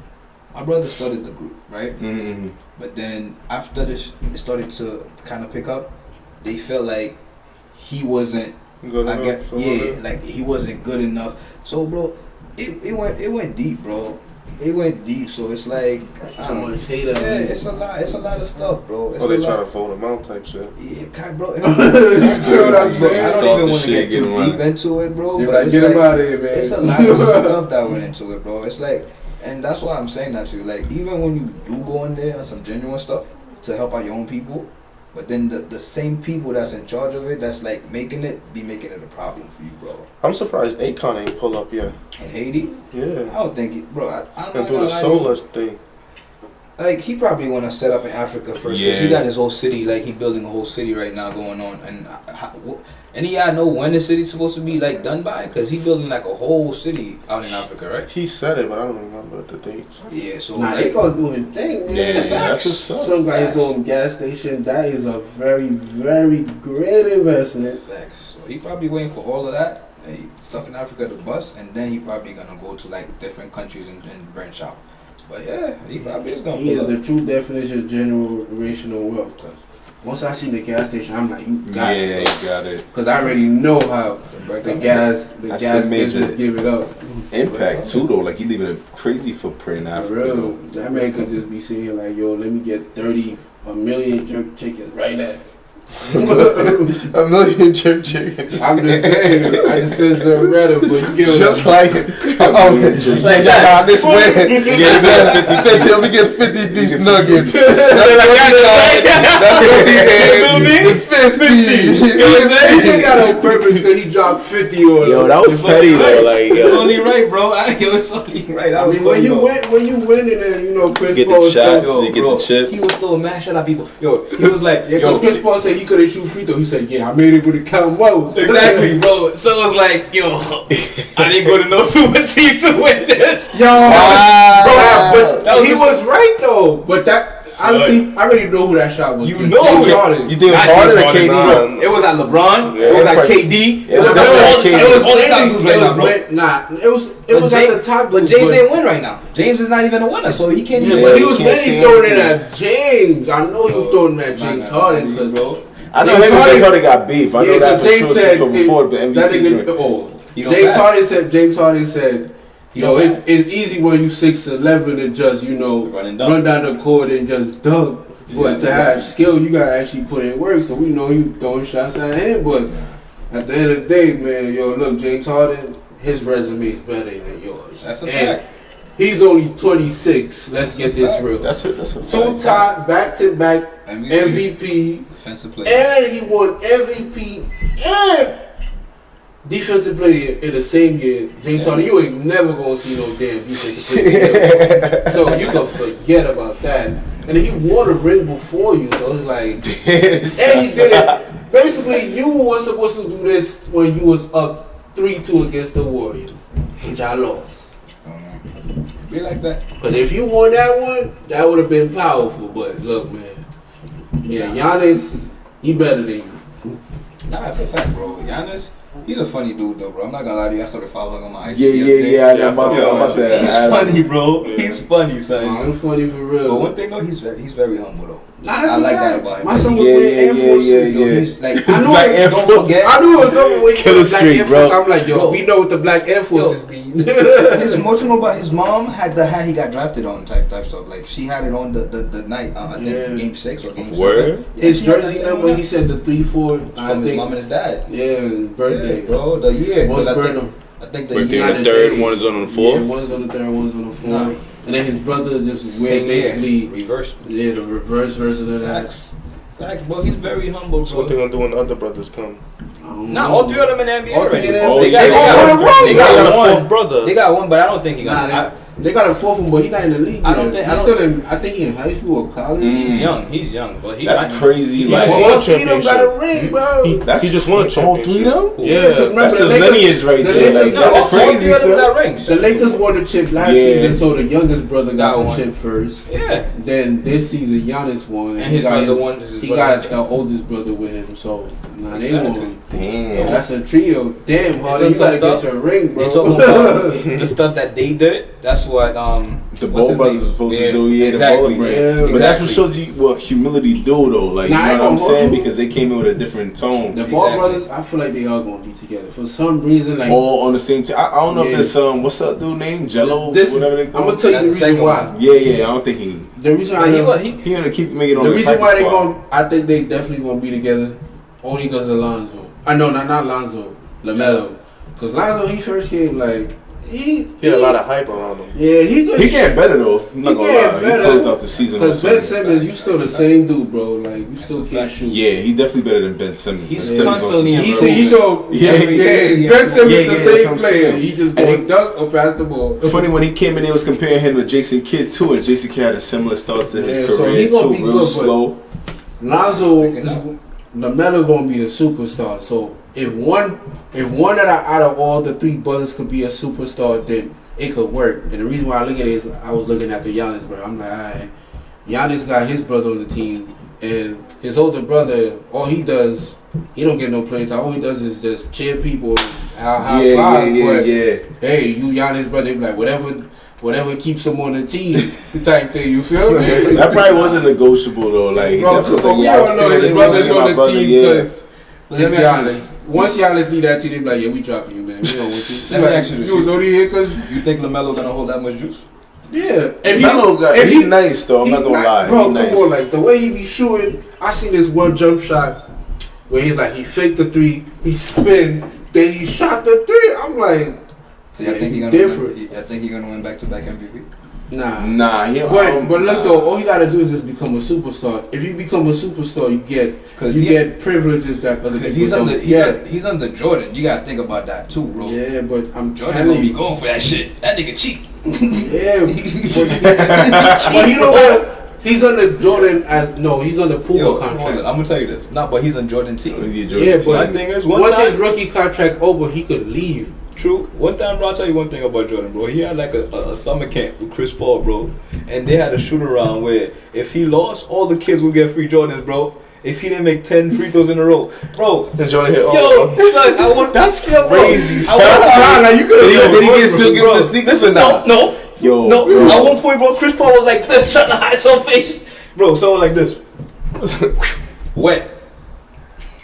my brother started the group, right? Mm-hmm. But then after this, it started to kind of pick up. They felt like he wasn't, Good I enough, guess, something yeah, like that. like he wasn't good enough. So, bro, it went deep, bro. It went deep. So it's like, I So don't know. much hate Yeah, out there. it's a lot of stuff, bro. It's Oh, they a lot. trying to fold them out type shit. Yeah, God, bro. You feel what I'm I saying? don't Start even the want to shit, get get too 'em deep into it, bro. They but like, it's get him like- out of here, man. It's a lot of stuff that went into it, bro. It's like, and that's why I'm saying that to you. Like, even when you do go in there on some genuine stuff to help out your own people, but then the same people that's in charge of it, that's like making it a problem for you, bro. I'm surprised Akon ain't pull up yet. In Haiti, I Yeah. don't think it, bro. I'm And not do gonna the lie, solar thing. like he probably want to set up in Africa first, 'cause he Yeah. got his whole city, like he building a whole city right now going on, and any y'all know when the city's supposed to be like done by? Cause he building like a whole city out in Africa, right? He said it, but I don't remember the dates. Yeah, so Nah, like, they gonna do his thing, man. Yeah, that's what's up. Some guy's own gas station. That is a very, very great investment. facts. So he probably waiting for all of that stuff in Africa to bust, and then he probably gonna go to like different countries and branch out. But yeah, he probably is gonna He is pull up. the true definition of generational wealth. Once I see the gas station, I'm like, you got Yeah, it, you got it. because I already know how the gas That's gas the major business give it up. Impact too though, like he leaving a crazy footprint in For Africa. real, though. that man could just be sitting here like, yo, let me get 30, a million jerk chickens right now. A million jerk chicken. I'm just saying, I just said something better, but you get what Just I'm like, like that. This way. Yeah, 50. Let me get 50 piece nuggets. That's 50 He got on purpose because he dropped 50 on Yo, him. that was petty though. Like, It's yo, only right, bro. It's only right. I mean, when you win and then, you know, Chris get Paul the was shot, throwing- they get bro, the chip. he was throwing mad shit at people. Yo, he was like, Yeah, because Chris Paul said he couldn't shoot free throw. He said, yeah, I made it with a count most. exactly, bro. So it was like, yo, I didn't go to no super team to win this. Yo, bro, that was he just- was right though. But that, honestly, I already know who that shot was. You James know who- Harden. You think it's Not harder than James KD? Harden, It was at LeBron. Yeah, it was it at was KD. it was at definitely all the KD. top- It was all the top dudes right now, bro. It was at the top But dudes, James didn't win right now. James is not even a winner, so he can't Yeah, even but win. he was can't mainly see throwing it anything. at James. I know he was throwing it at James Harden. Cause, bro. I know James him and Harden- James Harden got beef. I know yeah, that because for James sure said from before the that MVP. nigga. joint. Oh, He don't James pass. Harden said. James Harden said, He "Yo, don't it's easy when you 6'11" and just Run and dunk. run down the court and just dunk. But to have skill, you gotta actually put in work. So we know you throwing shots at him, but at the end of the day, man, yo, look, James Harden, his resume is better than yours. That's a And fact. he's only 26. Let's get this real. That's a Two-time back-to-back MVP, defensive player, and he won MVP and defensive player in the same year. James Harden, you ain't never gonna see no damn defensive player. So you can forget about that. And he won a ring before you, so it's like, and he did it. Basically, you were supposed to do this when you was up 3-2 against the Warriors, which I lost. Be like that. But if you won that one, that would have been powerful. But look, man, yeah, Giannis, he better than you. Nah, that's a fact, bro. Giannis, he's a funny dude, though, bro. I'm not gonna lie to you. I started following him on my IG. Yeah. I'm about that. He's funny, bro. He's funny, son. I'm funny for real. But one thing, though, he's very humble, though. Nah, that's I like that fact. about him. My son was wearing Air Forces. He's like, I knew Black it. Air Don't Force. forget. I knew it was something with Killer Black Street, Air bro. Force. I'm like, yo, we know what the Black Air Forces be. What you know about his mom had the hat he got drafted on type stuff. Like she had it on the night, I think game 6 or game 7. Word? His jersey number, he said the 3-4. I From his think. mom and his dad. Yeah, his birthday. Yeah, bro, the year. One's 'cause birthday. I think the Birthday year. on the third, one is on the fourth. Yeah, one's on the third, one's on the fourth. Nah. And then his brother just wear Same year. basically Reverse. yeah, the reverse version of that. Facts, bro. He's very humble, So what they bro. gonna do when the other brothers come? Nah, all three of them in the NBA All already. three of them? They They got got a one. fourth brother. They got one, but I don't think he got. Nah, they got a fourth one, but he's not in the league I yet. don't think- He's still in. I think he in high school or college. He's young. He's young, but he. That's crazy. He Like, just won a All three of them got a championship. ring, bro. He just won a all championship. 3 of them? Yeah, because remember That's the a Lakers- lineage right the there. Lakers- Like, No, all that's three of crazy, them son. got rings. The Lakers won the chip last Yeah. season, so the youngest brother got Got the one. chip first. Yeah. Then this season, Giannis won, And and he his got brother won. His he brother got the oldest brother with him. So nah, they Exactly. won. Damn. That's a trio. Damn, Hardy, It's you gotta some get stuff. your ring, bro. They talking about the stuff that they did. That's what The what's Ball his brothers name? are supposed to do, yeah, exactly. the Ball Yeah, brothers. But that's what exactly. shows you what humility do, though. Like, Nah, I you ain't know what I'm gonna saying? hold you. Because they came in with a different tone. The Ball Exactly. brothers, I feel like they are gonna be together for some reason. Like All on the same team. I don't know Yeah. if there's what's that dude name? Jello? This- whatever they I'm call gonna him. tell you the That's the reason second why. one. Yeah, I don't think he. The reason I He know, was- He gonna keep making on the the reason why practice they squad. going I think they definitely gonna be together only because of Lonzo. I know not Lonzo, LaMelo. Because Lonzo, he first came like he He had a lot of hype around him. yeah he good. He getting better though. I'm not He gonna getting lie. better. He closed out the season. Because on Ben something. Simmons, you still the same dude, bro. Like you still can't shoot. Yeah, he definitely better than Ben Simmons. He's Ben Simmons constantly on some- improving. He showed Yeah. Ben Simmons Yeah, the that's same what I'm player. saying. He just And going he- dunk or pass the ball. Funny when he came in, they was comparing him to Jason Kidd too, and Jason Kidd had a similar start to his Yeah, so career he gonna too, be real good, but- slow. Lonzo Picking is up. LaMelo gonna be the superstar. So if one out of all the three brothers could be a superstar, then it could work. And the reason why I look at it is I was looking at the Giannis, bro. I'm like, alright, Giannis got his brother on the team, and his older brother, all he does, he don't get no playing time. All he does is just cheer people, high five. But Yeah. hey, you Giannis brother, they be like whatever keeps him on the team, type thing. You feel me? That probably wasn't negotiable though. Like, he Bro, definitely was but like, we yeah, I'm don't know staying his in brother's with my on the brother, team yeah. because it's Giannis. Once Giannis leave that team, they be like, yeah, we dropping you, man. We don't want you. Let me ask you this. You was only here because You think LaMelo gonna hold that much juice? yeah. If he's nice though, I'm he not gonna lie. bro, He nice. come on, like the way he be shooting. I seen this one jump shot where he's like he faked the three, he spin, then he shot the three. I'm like, So I think he gonna different. win. I think he gonna win back-to-back MVP. nah. Nah, But look though, all you gotta do is just become a superstar. If you become a superstar, you get privileges that other Because people don't get. he's under Jordan. You gotta think about that too, bro. Yeah, but I'm Jordan telling gonna be you. going for that shit. That nigga cheat. Yeah, but you know what? He's under Jordan. He's under Puma Yo, contract. I'm gonna tell you this. Nah, but he's on Jordan team. Yeah, but My thing is, once his time, rookie contract over, he could leave. true. One time, bro, I'll tell you one thing about Jordan, bro. He had like a summer camp with Chris Paul, bro, and they had a shoot around where if he lost, all the kids would get free Jordans, bro. If he didn't make 10 free throws in a row, bro. And Jordan hit all Yo, of them. son, I want That's yo, bro, crazy, I son. want- Like, you could've- Did he get still give him Bro, the sneakers or not? No. Yo, No, yo. at one point, bro, Chris Paul was like this, trying to hide some face. Bro, someone like this. Wet.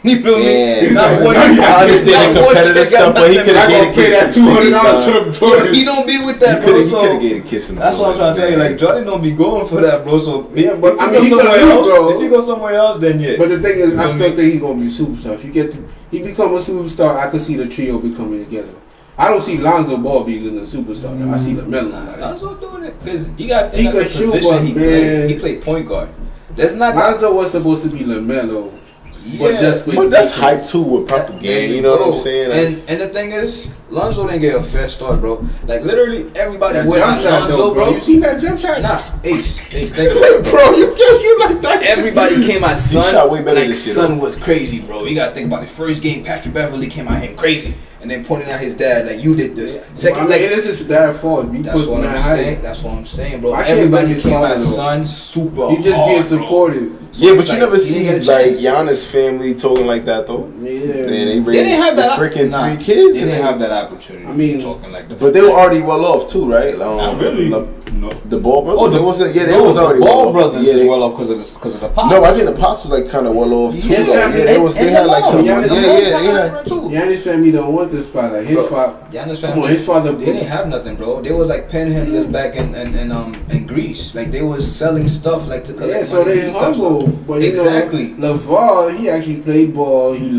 You feel me? Damn. Not one- I understand the not one competitive kid stuff, got but he nothing. could I have gonna gave a pay kiss that some $200 sneakers, to son. them Jordans. He don't be with He that, could bro. have So gave a kiss in that's what I'm trying to tell you. Like Jordan don't be going for that, bro. So Yeah, but I if mean, you he go could somewhere leave, else, bro. if you go somewhere else, then yeah. But the thing is, I You know still think he's gonna be a superstar. If he become a superstar, I could see the trio becoming together. I don't see Lonzo Ball being a superstar. Though. I see the Melo. Like, Lonzo doing it because he got He in could that shoot, position. but He man. played point guard. There's not. Lonzo was supposed to be LaMelo. Yeah, But that's hype too with propaganda. You know what I'm saying? And the thing is, Lonzo didn't get a fair start, bro. Like literally everybody That went jump on shot, Lonzo, though, bro. bro. You seen that jump shot? Nah, Ace. Thank you. Bro, you can't shoot like that. Everybody came at Son. shot way better like this year, Son was crazy, bro. You gotta think about it. First game, Patrick Beverly came at him crazy, and then pointing at his dad like you did this. Second, Like this is dad's fault. You that's put what that I'm height. saying. That's what I'm saying, bro. I can't Everybody blame his came father, at though. Son super He just hard, being bro. supportive. So Yeah, it's but you like, never he see didn't get a like chance. Giannis family talking like that though. Yeah. They raised They didn't have that. freaking Nah, 3 kids. They didn't have that opportunity. I mean, talking like that. But they were already well off too, right? Not really. No. No. The Ball brothers. Oh, they wasn't. Yeah, they no, was already the well Ball off. brothers Yeah, is they, well off because of the pop. no, I think the Pops was like kind of well off too. Yeah, though. and- They was. They had like some. Giannis- Yeah. Giannis family don't want this spot. Like his father. Giannis Come family, on, his father. they didn't have nothing, bro. They was like panhandlers back in Greece. Like they was selling stuff like to collect Yeah, so money they and stuff. humble. But Exactly. you know, LeVar, he actually played ball. He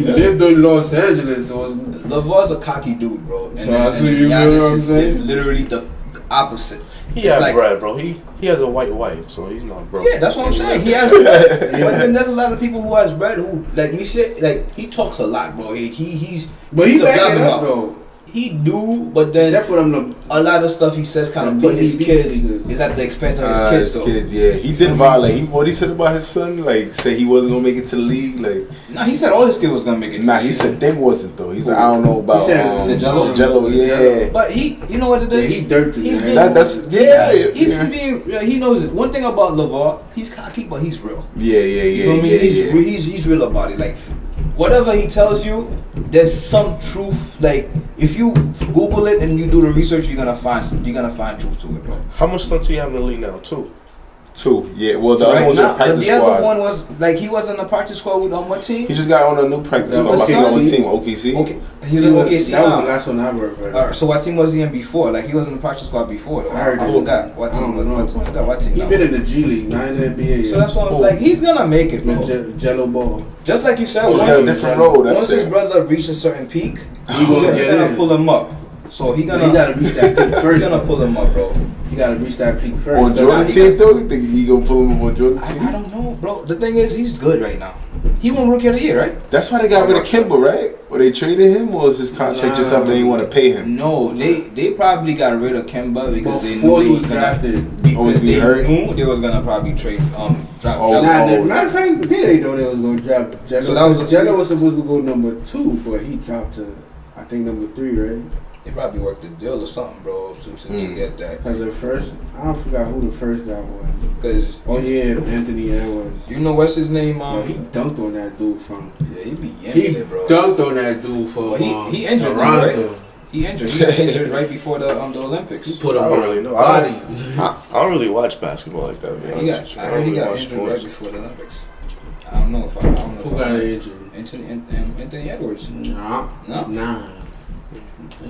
lived in Los Angeles, so it's, LeVar's a cocky dude, bro. And So that's what you Giannis know what I'm is saying? literally the opposite. He It's has like- bread, bro. He has a white wife, so he's not broke. Yeah, that's what I'm saying. He has bread. But then there's a lot of people who has bread who like me shit like he talks a lot, bro. He's but he's he a back it blabbermouth. up though. He do, but then Except for them, a lot of stuff he says kind of The put his BBB kids singers. is at the expense of his kids. Though. Yeah. He did violate. What he said about his son, like say he wasn't gonna make it to the league, like. Nah, he said all his kids was gonna make it. Nah, he said them wasn't though. He said I don't know about. He said Jello. Yeah. But he, you know what it yeah, is? he dirty. He's Man. That's yeah. He's yeah. being. He knows it. One thing about LeVar, he's cocky, but he's real. Yeah. You feel me? He's real about it. Like whatever he tells you, there's some truth. Like if you Google it and you do the research, you're gonna find truth to it, bro. How much stunts do you have in the league now? 2. 2. Yeah. Well, the So other right one's in now, the practice the other squad. one was like he was in the practice squad with on what team? He just got on a new practice That squad. was I think on what OKC. team? OKC. Okay, he was in OKC That was now. the last one I ever heard. So what team was he in before? Like he was in the practice squad before. Though. I heard I it. forgot what I team. don't know. I forgot what team. He now. been in the G League, not in the NBA. So that's why I'm like, he's gonna make it, bro. Jello ball. Just like you said, He's got a different road. That's once his it. brother reaches a certain peak, He gonna get gonna in. pull him up. So he He gonna gotta reach that peak he's first. gonna pull him up, bro. You gotta reach that peak first. On Jordan team though, you think he gonna pull him on Jordan I team? don't know, bro. The thing is, he's good right now. He won Rookie of the Year, right? That's why they got rid of Kimba, right? Or they traded him, or is his contract just something they want to pay him? No, they probably got rid of Kemba because they knew Before he he was gonna drafted. because he they hurt? knew they was gonna probably trade draft. Oh, Matter of fact, they didn't know they was gonna draft Jello. So that was a- Jello was supposed to go number 2, but he dropped to I think number 3, right? They probably worked the deal or something, bro, to get that. Because the first, I don't forgot who the first guy was. Because Oh yeah, Anthony Edwards. you know what's his name? He dunked on that dude from. Yeah, he be He yamming it, bro. dunked on that dude from. Well, he injured him, Toronto. right? He injured. He got injured right before the Olympics. He put him I don't on really the know. body. I don't really watch basketball like that. To be He honest with got, you. I heard he got watch injured right sports. before the Olympics. I don't know if I don't know. Who if got I, injured? Anthony Edwards. Nah. No? Nah.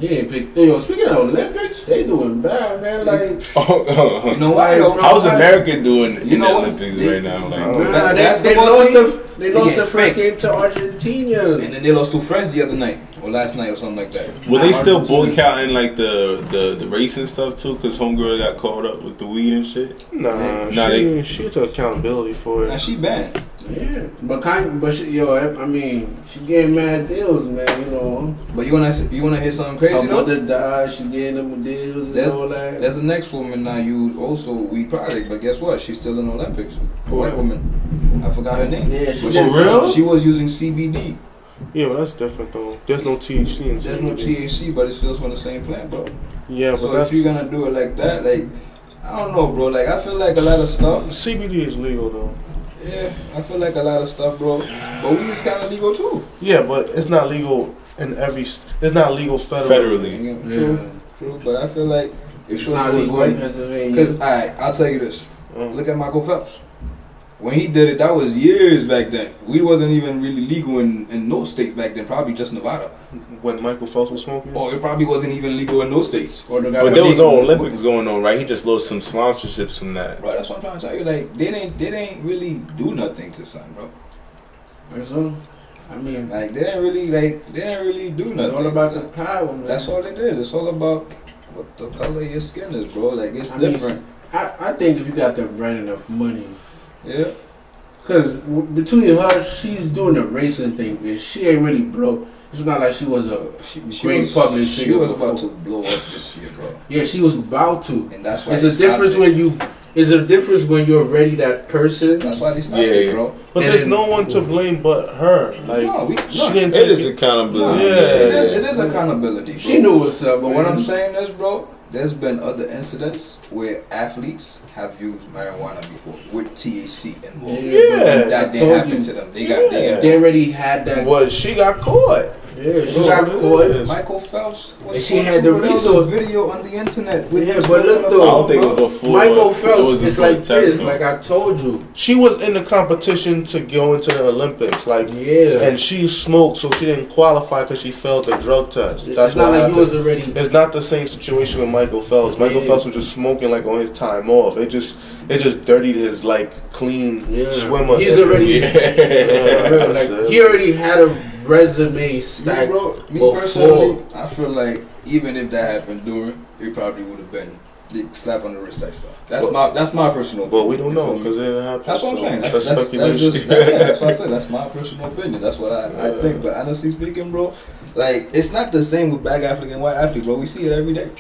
He ain't picked. Yo, speaking of Olympics, they doing bad, man. Like, You know why? though? How's America doing in You know the what? Olympics right now? Like, nah, they basketball lost team, they lost get the first spanked. game to Argentina. And then they lost 2 friends the other night or last night or something like that. will they still Argentina. boycotting like the race and stuff too? Cause homegirl got caught up with the weed and shit. Nah, Nah, she took accountability for Now it. she banned. Yeah, but she, I mean, she getting mad deals, man. You know, But you wanna hear something crazy her though? mother died. She getting them deals and There's- all that. There's the next woman now. You also weed product, but guess what? She's still in the Olympics. A white woman. I forgot her name. Yeah, she But just- For real? She was using CBD. Yeah, well, that's different though. There's no THC in There's no CBD. THC, but it's still from the same plant, bro. Yeah, but So that's if you're gonna do it like that, like I don't know, bro. Like I feel like a lot of stuff. CBD is legal though. Yeah, I feel like a lot of stuff, bro. But weed is kind of legal too. Yeah, but it's not legal in every. It's not legal federally. True, true. But I feel like if It's she not was legal in white, Pennsylvania. because alright, I'll tell you this. Mm. Look at Michael Phelps. When he did it, that was years back then. Weed wasn't even really legal in no states back then. Probably just Nevada. When Michael Phelps was smoking. Or it probably wasn't even legal in those states. Or the guy But with there was the- no Olympics going on, right? He just lost some sponsorships from that. Bro, that's what I'm trying to tell you. Like they didn't really do nothing to son, bro. Or something. I mean, Like they didn't really do nothing. it's all about the power, man. That's all it is. It's all about what the color of your skin is, bro. Like it's I mean, different. I think if you got the right enough money, Yeah. Cause between her, she's doing the racing thing, and she ain't really broke. It's not like she was a great public figure. She was before. about to blow up this year, bro. Yeah, she was about to. And that's why It's a difference when you. It's a difference when you're already that person. That's why they stopped it, bro. But And there's then- no one to blame but her. Like she didn't. It is accountability. It is accountability, bro. She knew what's up. But what I'm saying is, bro, there's been other incidents where athletes have used marijuana before with THC involved. Yeah. That didn't happen to them. They already had that. Well, she got caught. Yeah, she got caught. Michael Phelps was And she had the there was a resource. video on the internet. with Yeah, him but look smoking though, I don't think it was before. Michael it Phelps was is before like the this, test, like I told you. She was in the competition to go into the Olympics, like Yeah. and she smoked, so she didn't qualify because she failed the drug test. That's It's not what like you was happened. already. It's not the same situation with Michael Phelps. Michael Yeah. Phelps was just smoking like on his time off. It just dirtied his like clean swimmer. He's already. Yeah. Like, he already had a resume stacked Me before. personally, I feel like even if that happened during, it probably would have been the slap on the wrist type stuff. That's my personal. But we don't opinion. know because it didn't happen. That's what I'm so saying. That's That's speculation. just, that's what I said. That's my personal opinion. That's what I think. But honestly speaking, bro, like it's not the same with black athlete and white athlete, bro. We see it every day.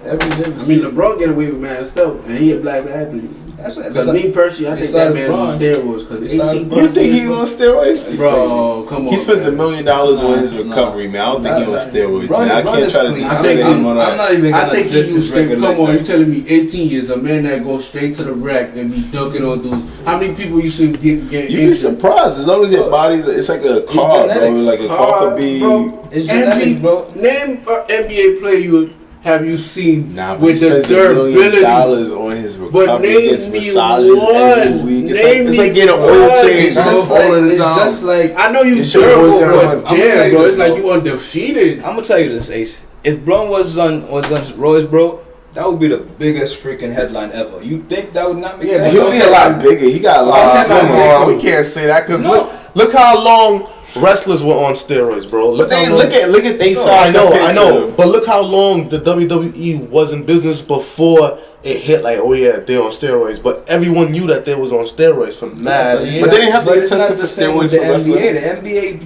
Every day. I mean, LeBron get away with mad stuff, and he a black athlete. That's it. Because me personally, I think that man LeBron, on steroids. Because You think he's on steroids? Bro, come on. He spends $1 million on his recovery, man. I don't think he's on steroids, man. I can't try to discredit him on that. I'm not even I gonna think he diss his used to. record Come like on, that. you telling me 18 years, a man that goes straight to the rack and be dunking on dudes. How many people you see him get You'd be injured? surprised as long as your body's. It's like a car, bro. genetics. Like a car could be. Bro, It's every genetics, bro. name NBA player you have you seen Nah, but with he the spends $1 million durability. on his But recovery. name Gets me massages one. every week. Name It's me like getting an one. oil change, It's bro, just all of the It's time. just like I know you Your shit durable, goes down. but I'ma tell damn, you bro, this, it's like bro. you undefeated. I'm gonna tell you this, Ace. If Braun was on Royce, bro, that would be the biggest freaking headline ever. You think that would not make Yeah, that? He'll be a lot bigger. He got a lot Come of on, we can't say that because No. look how long wrestlers were on steroids, bro. But how then long- look at they size. I compared know. to- But look how long the WWE was in business before it hit. Like, oh yeah, they're on steroids. But everyone knew that they was on steroids for mad. yeah. But they didn't have to get it's not tested the for same with steroids the for wrestling. NBA. The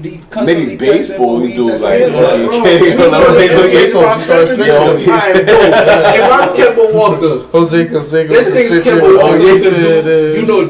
NBA constantly Maybe baseball we do like. Yeah, You bro. can't even know what they This do. is my favorite Yo, nigga. If I'm Kemba Walker, Jose, there's things Kemba Walker can do. You know,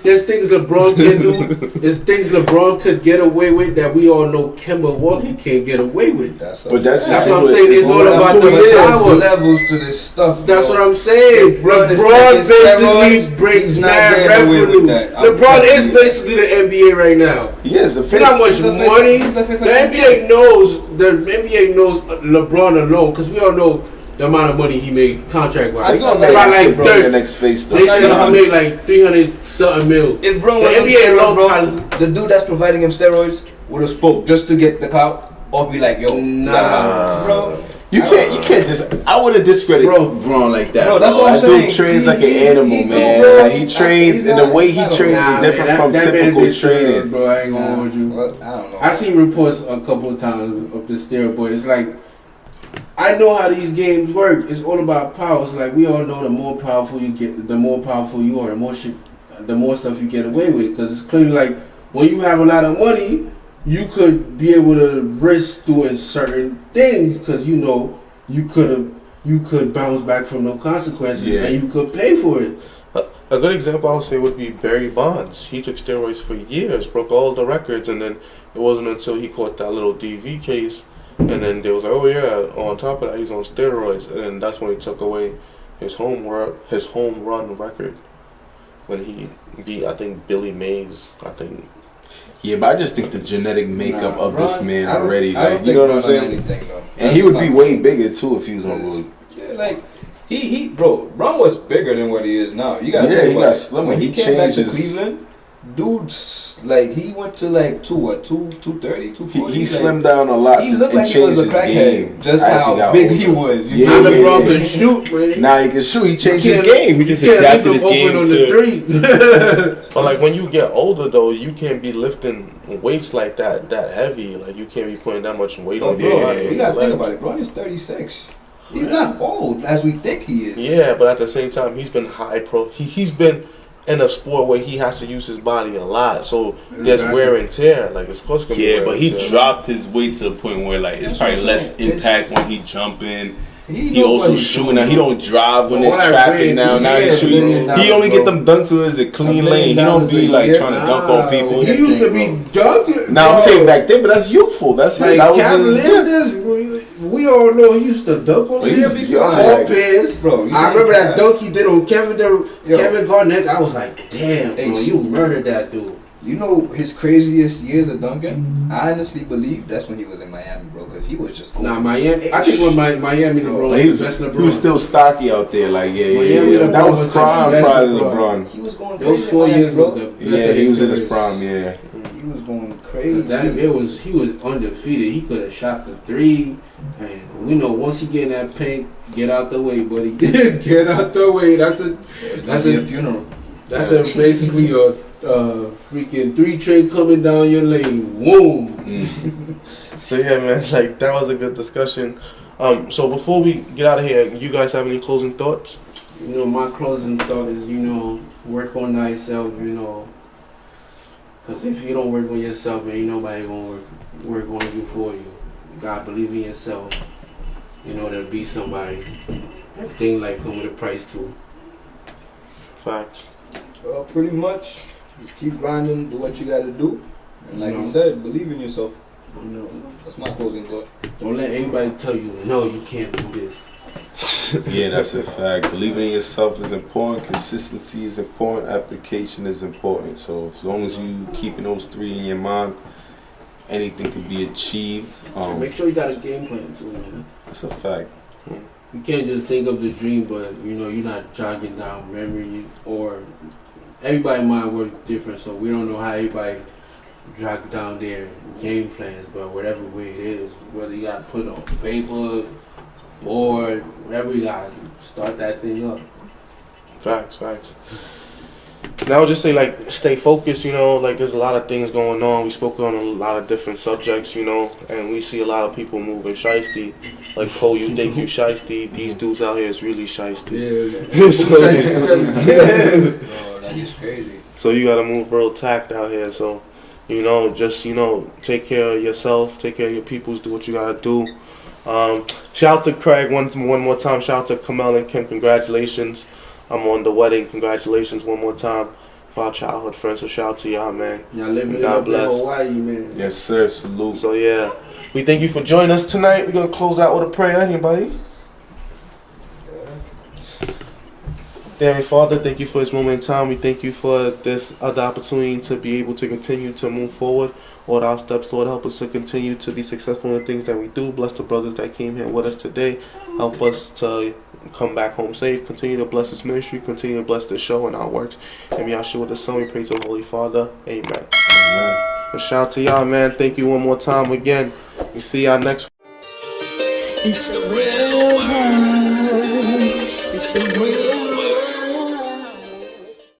there's things LeBron can do. There's things LeBron could get away with that we all know Kemba Walker can't get away with. That's But that's That's just what I'm saying. It's all about the There's power. levels to this stuff. That's bro. what I'm saying. LeBron is LeBron taking steroids. basically brings He's not mad getting away with revenue. that. I'm LeBron telling is you. basically the NBA right now. He is the You face. know how much He's the face- money he's the face the of the NBA knows. The NBA knows LeBron alone because we all know the amount of money he made contract wise. He's gonna About make like LeBron 30. the next face though. They said he made like 300 something mil. If Braun The was on NBA steroids, alone bro, probably- the dude that's providing him steroids would have spoke just to get the clout, or be like, yo, Nah. bro. You can't I wouldn't discredit Braun like that. Bro, that's what I'm That dude saying. trains See, like an he animal, do, man. bro. Like he trains, He's and the not- way he's he not a- trains Nah, is different man, from that man typical did steroids, training. bro. I ain't gonna hold you. Well, I don't know. I seen reports a couple of times of the steroid, but it's like I know how these games work. It's all about power. It's like we all know the more powerful you get, the more powerful you are, the more shit, the more stuff you get away with. Because it's clearly like when you have a lot of money, you could be able to risk doing certain things because you know you could bounce back from no consequences and you could pay for it. A good example I would say would be Barry Bonds. He took steroids for years, broke all the records, and then it wasn't until he caught that little DV case, and then they was like, oh yeah, on top of that he's on steroids, and then that's when he took away his home run record when he beat, I think, Billy Mays. I think. Yeah, but I just think the genetic makeup of this Braun, man I don't- already, I don't like, you think know what I'm Braun done saying? anything, though. And he would be way bigger too if he was on road. Yeah, like bro, Braun was bigger than what he is now. You got Yeah, he got slimmer. When he He came back to changes. Cleveland, dude's like he went to like 230, 240. He like, slimmed down a lot He to, looked and like he was changed a his crackhead. game. Just as how got big older. he was. You Yeah, Now know? yeah, LeBron yeah. can shoot, man. Now he can shoot. He changed You his can't- game. He just You can't leave adapted his him game open on to. the three. But like when you get older though, you can't be lifting weights like that heavy. Like you can't be putting that much weight Oh, on bro, your you gotta think legs. about it. Braun is 36. He's not old as we think he is. Yeah, but at the same time, he's been high pro. He's been in a sport where he has to use his body a lot, so there's wear and tear. Like it's supposed to be wear but and he tear. dropped his weight to the point where like it's probably less impact when he jumping. He knows also what he's shooting doing. now. He don't drive when All there's that traffic rain, now. Now he's shooting. He only get them dunks to his a clean lane. He don't be like trying to dunk on people. He used to be dunking. Now I'm saying back then, but that's youthful. That's like that was Cam his, Linders. We all know he used to dunk on he's people. young, Paul like- Pierce. Bro, I remember that dunk he did on Kevin Garnett. I was like, damn, bro, you murdered that dude. You know his craziest years of dunking? I honestly believe that's when he was in Miami, bro, because he was just going. Nah, Miami. I think when Miami LeBron But he was best LeBron. he was still stocky out there. Like Miami that LeBron was was prime the best probably LeBron. LeBron. He was going crazy. Those 4 in Miami, years bro. was the best Yeah, of he was in his career. prime. Yeah. He was going crazy. He was undefeated. He could have shot the three, and we know once he get in that paint, get out the way, buddy. Get out the way. That's a funeral. That's basically a freaking 3 train coming down your lane. Boom. So yeah, man, like that was a good discussion. So before we get out of here, you guys have any closing thoughts? You know, my closing thought is, work on thyself. Because if you don't work on yourself, ain't nobody gonna work on you for you. You gotta believe in yourself. To be somebody. Everything like come with a price too. Facts. Well, pretty much, just keep grinding, do what you gotta do, and like you said, believe in yourself. That's my closing thought. Don't let anybody tell you, no, you can't do this. Yeah, that's a fact. Believing in yourself is important. Consistency is important. Application is important. So as long as you keeping those 3 in your mind, anything can be achieved. Make sure you got a game plan too, man. That's a fact. You can't just think of the dream, but you're not jogging down memory, or everybody's mind works different, so we don't know how everybody jog down their game plans, but whatever way it is, whether you got to put it on paper, board, whatever you got, start that thing up. Facts. And I would just say, like, stay focused, like there's a lot of things going on. We spoke on a lot of different subjects, and we see a lot of people moving shiesty. Like, Cole, you think you shiesty, these dudes out here is really shiesty. Yeah. That is crazy. So you gotta move real tact out here. So, just, take care of yourself, take care of your peoples, do what you gotta do. Shout out to Craig one more time. Shout out to Kamel and Kim. Congratulations. I'm on the wedding. Congratulations one more time for our childhood friends. So shout out to y'all, man. Y'all living it God up bless. in Hawaii, man. Yes, sir. Salute. So yeah, we thank you for joining us tonight. We're gonna close out with a prayer. Anybody? Dear Heavenly Father, thank you for this moment in time. We thank you for this other opportunity to be able to continue to move forward. Lord, our steps, Lord, help us to continue to be successful in the things that we do. Bless the brothers that came here with us today. Help us to come back home safe. Continue to bless this ministry. Continue to bless this show and our works. And Yahshua with the Son, we praise the Holy Father. Amen. Amen. A shout out to y'all, man. Thank you one more time again. We see y'all next week. It's the real word. It's the real